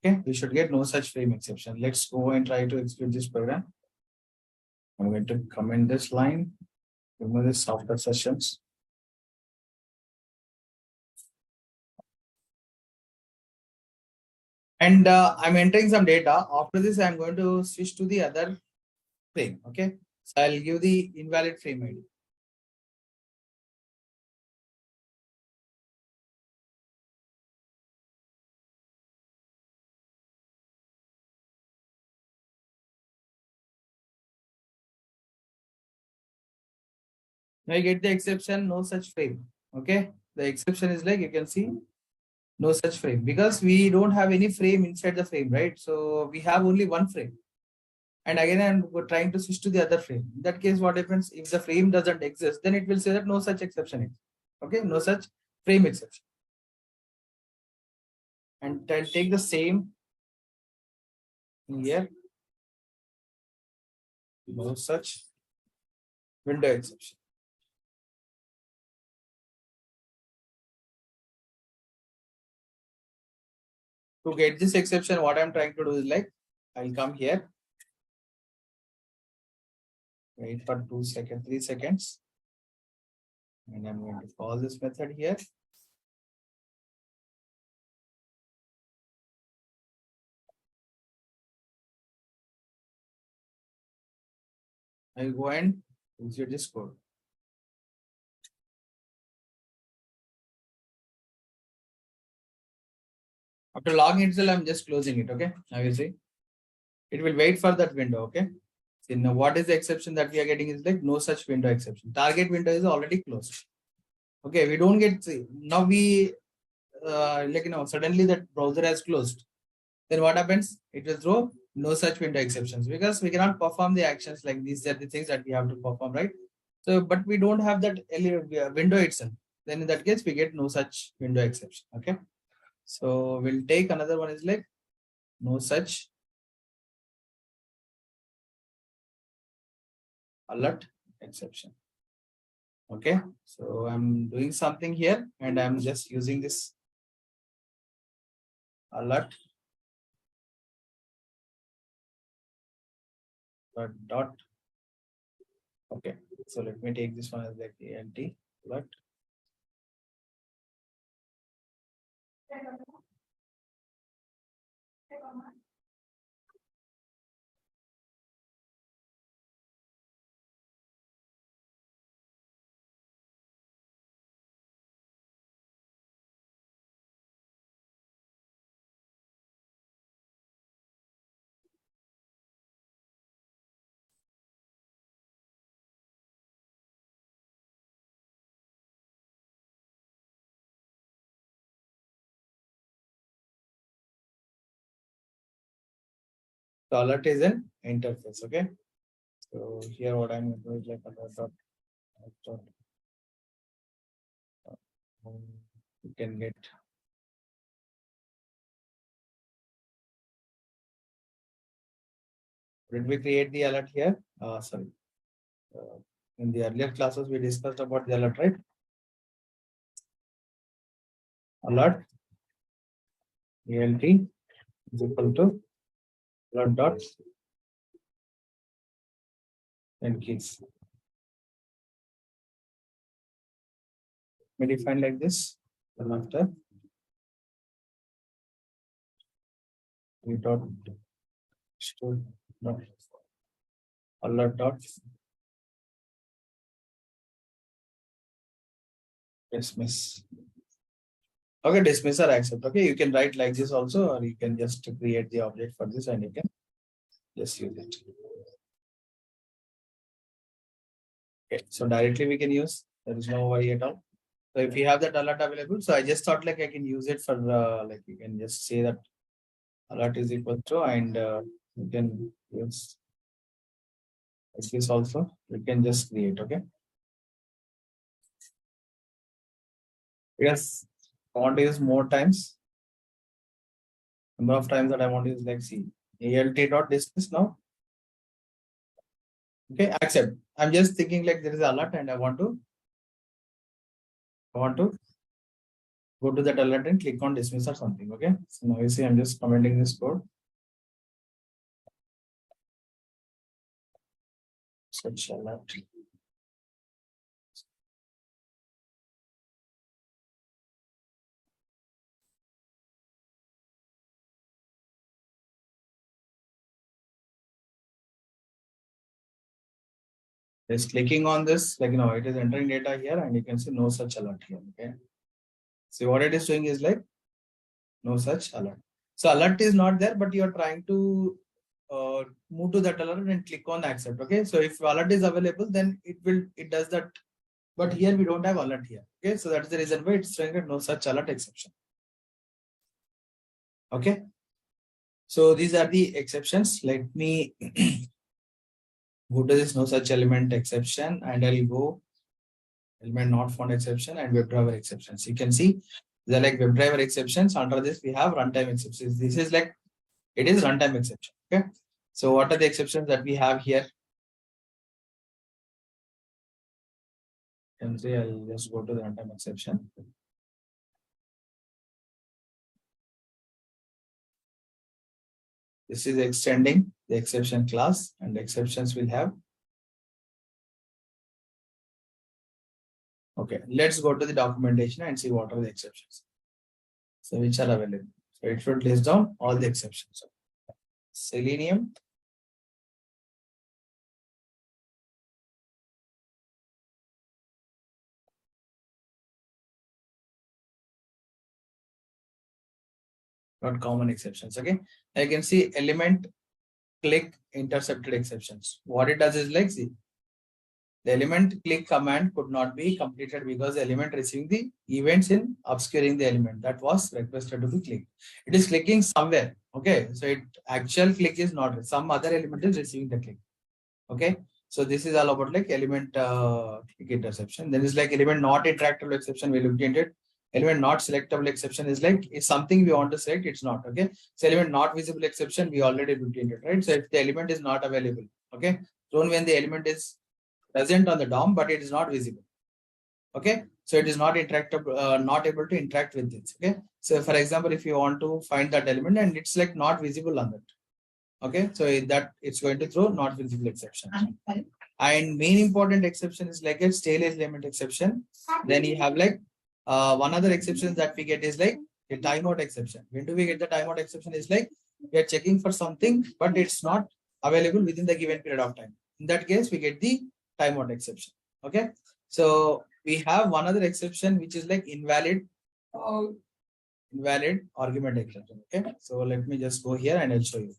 Okay, we should get no such frame exception. Let's go and try to execute this program. I'm going to comment this line, remove this after sessions. And I'm entering some data. After this, I'm going to switch to the other frame. Okay, so I'll give the invalid frame ID. Now I get the exception, no such frame. Okay, the exception is like you can see no such frame because we don't have any frame inside the frame, right? So we have only one frame. And again, I'm trying to switch to the other frame. In that case, what happens if the frame doesn't exist? Then it will say that no such exception exists. Okay, no such frame exception. And I'll take the same here. No such window exception. To get this exception, what I'm trying to do is like I'll come here. Wait for 2 seconds, 3 seconds. And I'm going to call this method here. I'll go and execute this code. After logging itself, I'm just closing it. Okay. Now you see, it will wait for that window. Okay. So now what is the exception that we are getting is like no such window exception. Target window is already closed. Okay. We don't get, now we like, suddenly that browser has closed. Then what happens? It will throw no such window exceptions because we cannot perform the actions like these are the things that we have to perform, right? So, but we don't have that window itself. Then in that case, we get no such window exception. Okay. So we'll take another one is like no such alert exception. Okay. So I'm doing something here and I'm just using this alert dot. Okay. So let me take this one as like the alt alert. The alert is an interface. Okay. So here what I'm going to do is like alert dot. You can get did we create the alert here? Sorry. In the earlier classes, we discussed about the alert, right? Alert alt is equal to alert dot and keys. We define like this. Then after we dot store dot alert dot dismiss. Okay, dismiss or accept. Okay, you can write like this also, or you can just create the object for this and you can just use it. Okay, so directly we can use. There is no worry at all. So if you have that alert available, so I just thought like I can use it for like you can just say that alert is equal to and you can use like this also. You can just create. Okay. Yes, I want to use more times. Number of times that I want to use like see alt dot dismiss now. Okay, accept. I'm just thinking like there is an alert and I want to go to that alert and click on dismiss or something. Okay. So now you see I'm just commenting this code. Such alert. Just clicking on this, like it is entering data here and you can see no such alert here. Okay. So what it is doing is like no such alert. So alert is not there, but you are trying to move to that alert and click on accept. Okay. So if alert is available, then it does that. But here we don't have alert here. Okay. So that's the reason why it's showing no such alert exception. Okay. So these are the exceptions. Let me go to this no such element exception and I'll go element not found exception and WebDriver exceptions. You can see they're like WebDriver exceptions. Under this, we have runtime exceptions. This is like, it is runtime exception. Okay. So what are the exceptions that we have here? You can see I'll just go to the runtime exception. This is extending the exception class and the exceptions will have. Okay, let's go to the documentation and see what are the exceptions. So which are available. So it should list down all the exceptions. Selenium. Not common exceptions. Okay. I can see element click intercepted exceptions. What it does is like, see, the element click command could not be completed because the element receiving the events in obscuring the element that was requested to be clicked. It is clicking somewhere. Okay. So it actual click is not, some other element is receiving the click. Okay. So this is all about like element click interception. Then is like element not interactable exception. We looked into it. Element not selectable exception is like it's something we want to select, it's not. Okay. So element not visible exception, we already looked into it, right? So if the element is not available, okay, so when the element is present on the DOM, but it is not visible. Okay. So it is not interactable, not able to interact with this. Okay. So for example, if you want to find that element and it's like not visible on that. Okay. So that it's going to throw not visible exception. And main important exception is like a stale element exception. Then you have like one other exception that we get is like a timeout exception. When do we get the timeout exception? Is like we are checking for something, but it's not available within the given period of time. In that case, we get the timeout exception. Okay. So we have one other exception which is like invalid argument exception. Okay. So let me just go here and I'll show you.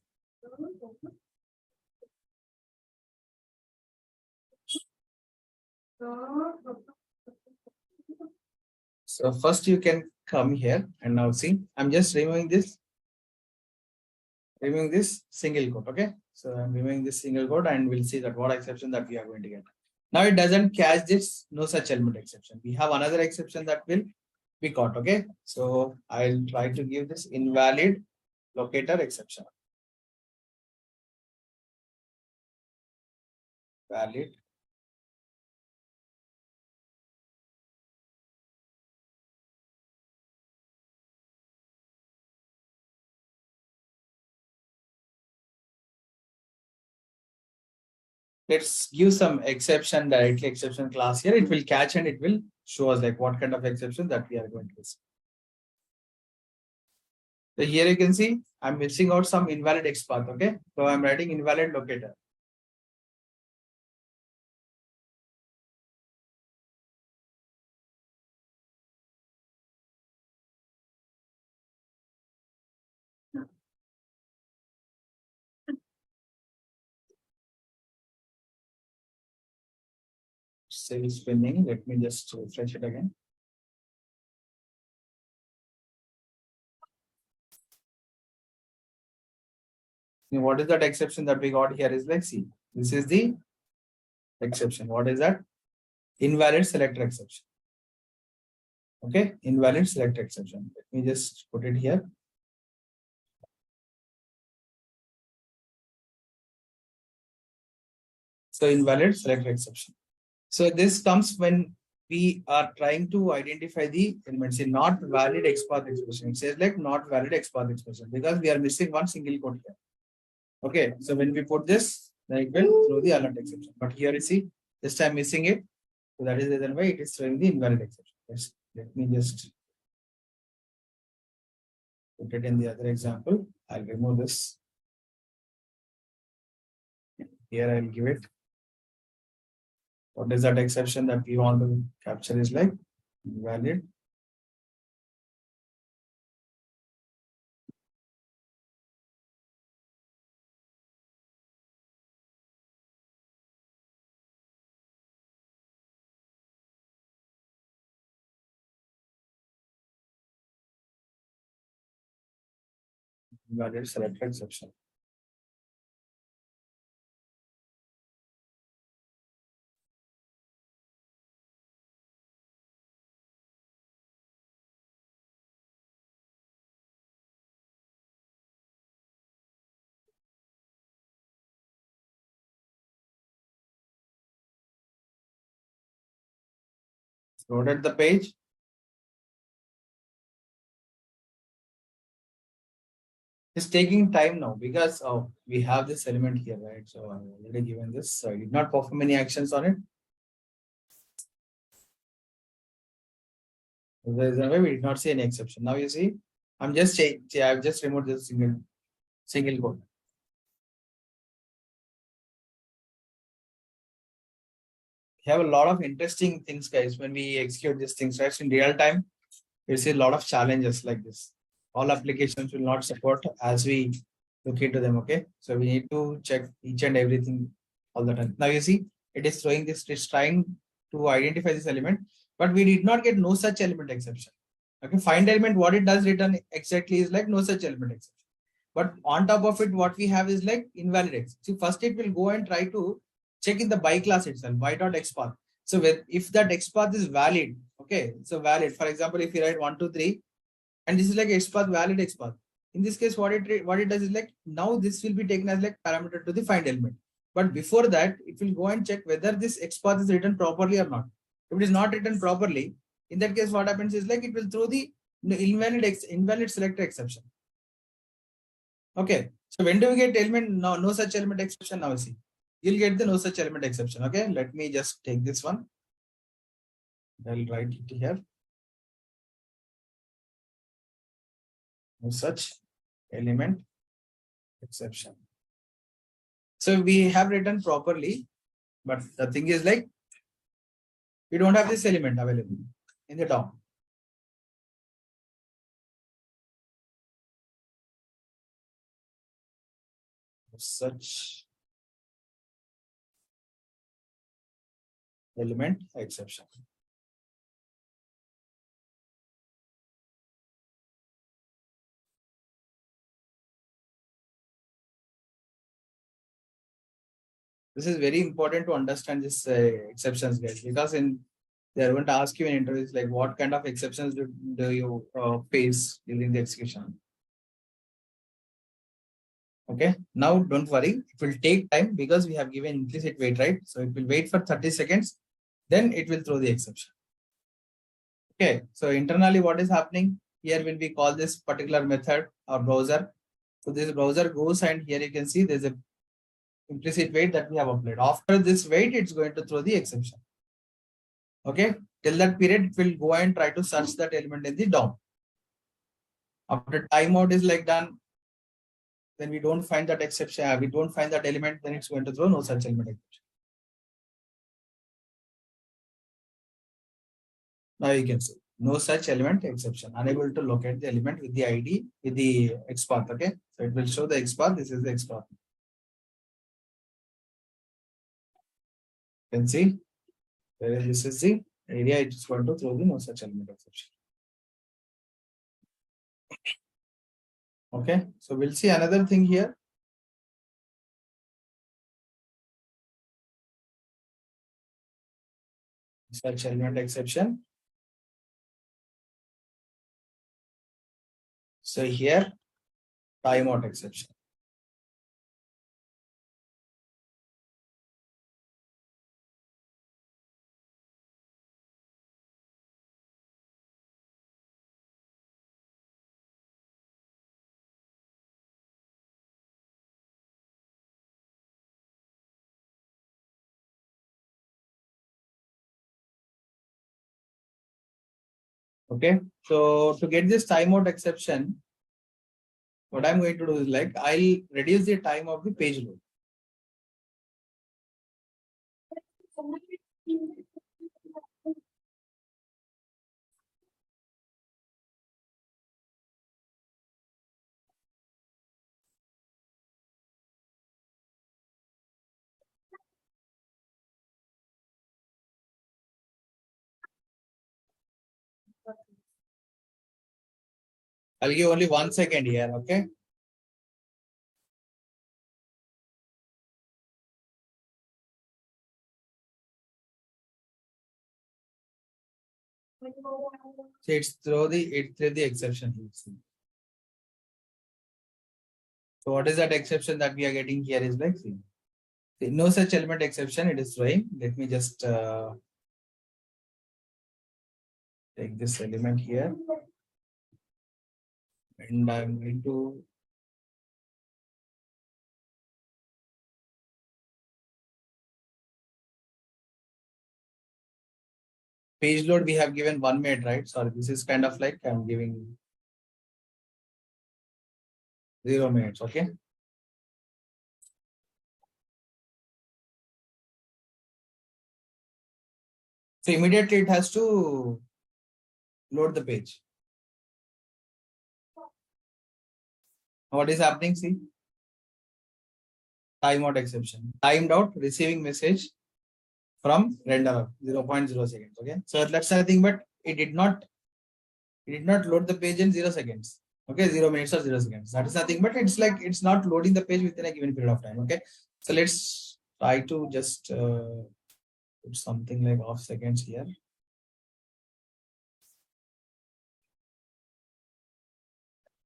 So first you can come here and now see, I'm just removing this single quote. Okay. So I'm removing this single quote and we'll see that what exception that we are going to get. Now it doesn't catch this no such element exception. We have another exception that will be caught. Okay. So I'll try to give this invalid locator exception. Valid. Let's give some exception directly exception class here. It will catch and it will show us like what kind of exception that we are going to use. So here you can see I'm missing out some invalid XPath. Okay. So I'm writing invalid locator. still spinning. Let me just refresh it again. Now, what is that exception that we got here is like, see, this is the exception. What is that? Invalid selector exception. Okay, invalid selector exception. Let me just put it here. So invalid selector exception. So this comes when we are trying to identify the elements in not valid XPath expression. It says like not valid XPath expression because we are missing one single quote here. Okay, so when we put this, then it will throw the alert exception. But here you see, this time missing it. So that is the reason why it is throwing the invalid exception. Yes. Let me just put it in the other example. I'll remove this. Here I'll give it. What is that exception that we want to capture is like invalid. Invalid selector exception. Loaded the page. It's taking time now because we have this element here, right? So I've already given this. So I did not perform any actions on it. There's a way we did not see any exception. Now you see, I've just removed this single code. We have a lot of interesting things, guys, when we execute these things, right? In real time, we see a lot of challenges like this. All applications will not support as we look into them. Okay, so we need to check each and everything all the time. Now you see, it is throwing this, it's trying to identify this element, but we did not get no such element exception. Okay, find element, what it does return exactly is like no such element exception. But on top of it, what we have is like invalid exception. See, first it will go and try to check in the by class itself, by.xpath. So if that xpath is valid, okay, so valid. For example, if you write 1, 2, 3, and this is like xpath, valid xpath. In this case, what it does is like now this will be taken as like parameter to the find element. But before that, it will go and check whether this xpath is written properly or not. If it is not written properly, in that case, what happens is like it will throw the invalid selector exception. Okay, so when do we get element? No such element exception. Now see, you'll get the no such element exception. Okay, let me just take this one. I'll write it here. No such element exception. So we have written properly, but the thing is like we don't have this element available in the DOM. Such element exception. This is very important to understand this exceptions, guys, because they are going to ask you in interviews like what kind of exceptions do you face during the execution. Okay, now don't worry, it will take time because we have given implicit wait, right? So it will wait for 30 seconds, then it will throw the exception. Okay, so internally what is happening here will be call this particular method or browser. So this browser goes and here you can see there's a implicit wait that we have applied. After this wait, it's going to throw the exception. Okay, till that period, it will go and try to search that element in the DOM. After timeout is like done, then we don't find that exception, we don't find that element, then it's going to throw no such element exception. Now you can see no such element exception, unable to locate the element with the ID with the XPath. Okay, so it will show the XPath. This is the XPath. You can see Whereas this is the area, it is going to throw the no such element exception. Okay, so we'll see another thing here. Such element exception. So here, timeout exception. Okay, so to get this timeout exception, what I'm going to do is like I'll reduce the time of the page load. I'll give only 1 second here. Okay. So it's through the exception. So what is that exception that we are getting here is like see, no such element exception it is throwing. Let me just take this element here and I'm going to page load. We have given 1 minute, right? Sorry, this is kind of like I'm giving 0 minutes. Okay. So immediately it has to load the page. What is happening? See, timeout exception. Timed out receiving message from renderer 0.0 seconds. Okay. So that's nothing but it did not load the page in 0 seconds. Okay, 0 minutes or 0 seconds. That is nothing but it's like it's not loading the page within a given period of time. Okay. So let's try to just put something like off seconds here.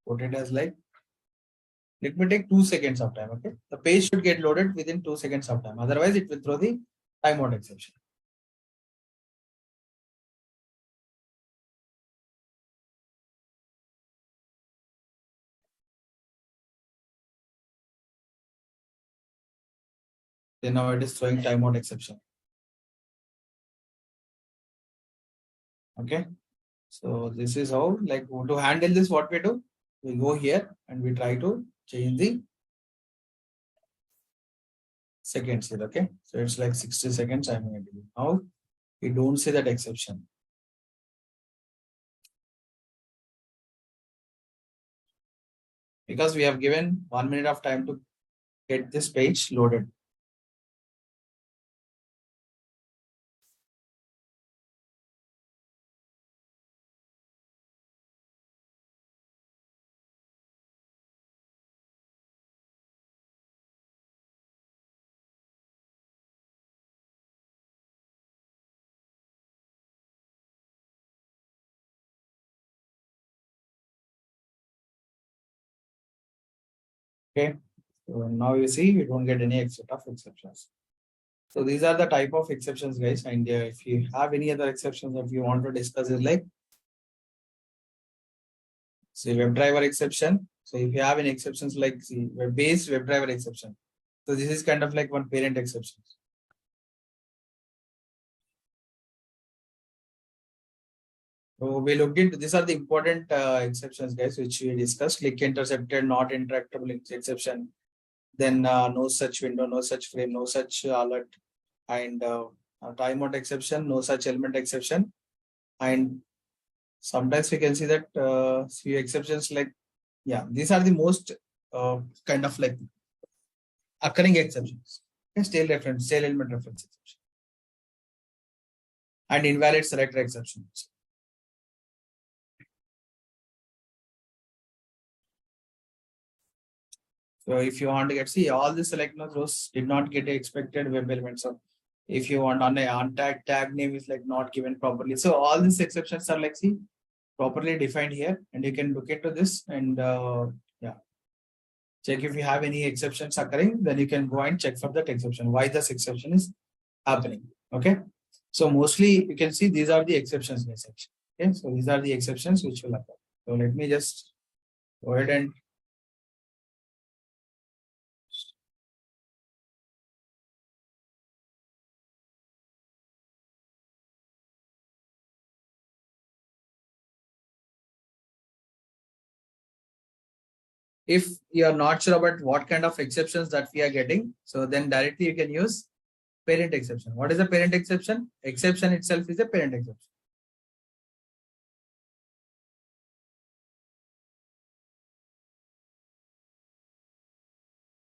Put it as like, let me take 2 seconds of time. Okay. The page should get loaded within 2 seconds of time. Otherwise, it will throw the timeout exception. Then now it is throwing timeout exception. Okay. So this is how, like, to handle this, what we do, we go here and we try to change the seconds here. Okay. So it's like 60 seconds. I'm going to do. Now we don't see that exception. Because we have given 1 minute of time to get this page loaded. Okay. So now you see we don't get any set of exceptions. So these are the type of exceptions, guys. And if you have any other exceptions that you want to discuss, is like, say, WebDriver exception. So if you have any exceptions like the web-based WebDriver exception. So this is kind of like one parent exception. So we looked into, these are the important exceptions, guys, which we discussed. Click intercepted, not interactable exception. Then no such window, no such frame, no such alert, and timeout exception, no such element exception. And sometimes we can see that few exceptions like, yeah, these are the most kind of like occurring exceptions. Okay, stale element reference exception. and invalid selector exceptions. So if you want to get, see all the select rows did not get the expected web element. So if you want on a tag name is like not given properly. So all these exceptions are like, see, properly defined here, and you can look into this and yeah, check if you have any exceptions occurring, then you can go and check for that exception, why this exception is happening. Okay. So mostly you can see these are the exceptions message. Okay. So these are the exceptions which will occur. So let me just go ahead and if you are not sure about what kind of exceptions that we are getting, so then directly you can use parent exception. What is a parent exception? Exception itself is a parent exception.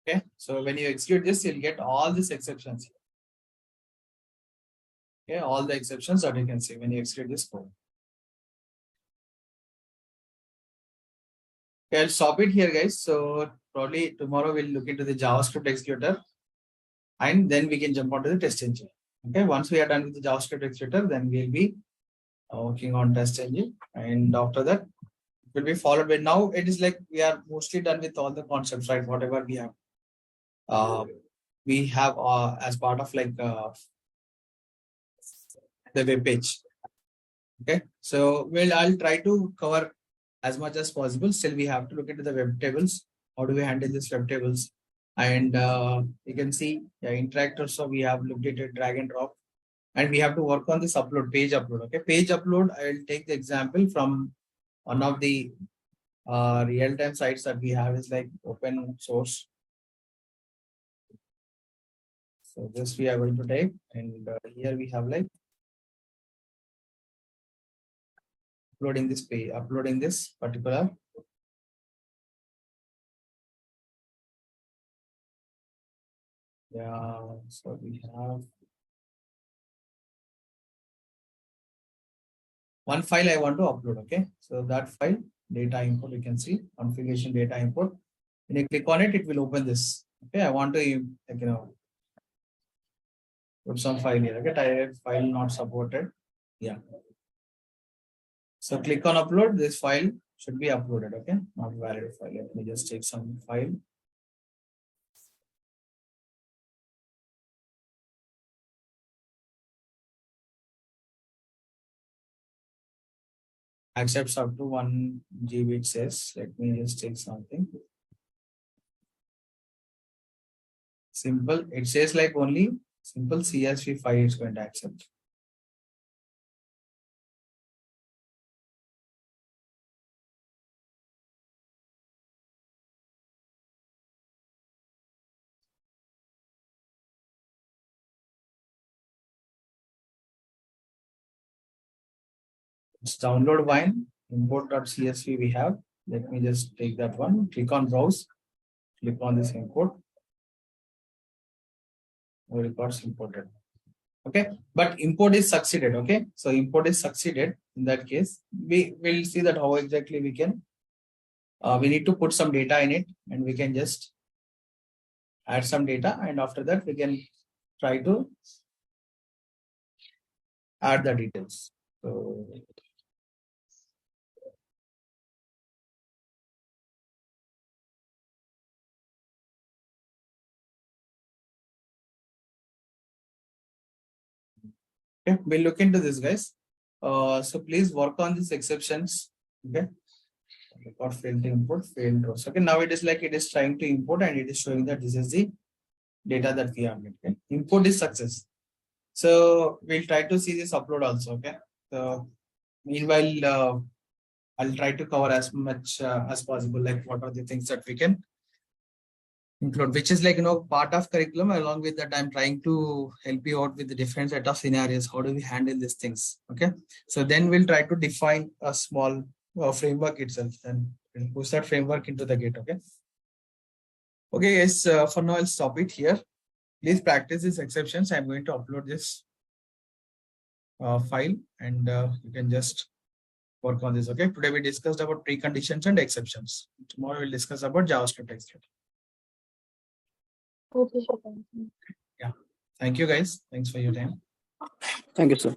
Okay, so when you execute this, you'll get all these exceptions. Okay, all the exceptions that you can see when you execute this code. Okay, I'll stop it here, guys. So probably tomorrow we'll look into the JavaScript executor, and then we can jump onto the test engine. Okay, once we are done with the JavaScript executor, then we'll be working on test engine, and after that it will be followed by, now it is like we are mostly done with all the concepts, right? Whatever we have as part of like the web page. Okay, so I'll try to cover as much as possible. Still, we have to look into the web tables. How do we handle these web tables? And you can see the interactors. So we have looked at it, drag and drop, and we have to work on this upload, page upload. Okay, page upload. I'll take the example from one of the real-time sites that we have is like open source. So this we are going to take, and here we have like uploading this page, uploading this particular. Yeah, so we have one file I want to upload. Okay, so that file data import, you can see configuration data import. When you click on it, it will open this. Okay, I want to like, put some file here. Okay, type file not supported. Yeah. So click on upload. This file should be uploaded. Okay, not valid file. Let me just take some file. Accepts up to 1 GB, it says. Let me just take something. Simple. It says like only simple CSV file is going to accept. It's download Wine, import.csv we have. Let me just take that one. Click on browse. Click on this import. Records imported. Okay, but import is succeeded. Okay, so import is succeeded. In that case, we will see that how exactly we can. We need to put some data in it, and we can just add some data, and after that we can try to add the details. So okay, we'll look into this, guys. So please work on these exceptions. Okay. Record failed to import, failed rows. Okay, now it is like it is trying to import and it is showing that this is the data that we have. Okay. Import is success. So we'll try to see this upload also. Okay. So meanwhile, I'll try to cover as much as possible, like what are the things that we can include, which is like, part of curriculum. Along with that, I'm trying to help you out with the different set of scenarios. How do we handle these things? Okay. So then we'll try to define a small framework itself and we'll push that framework into the gate. Okay. Okay, guys, for now, I'll stop it here. Please practice these exceptions. I'm going to upload this file, and you can just work on this. Okay. Today we discussed about preconditions and exceptions. Tomorrow we'll discuss about JavaScript exception. Okay, sir. Yeah. Thank you, guys. Thanks for your time. Thank you, sir.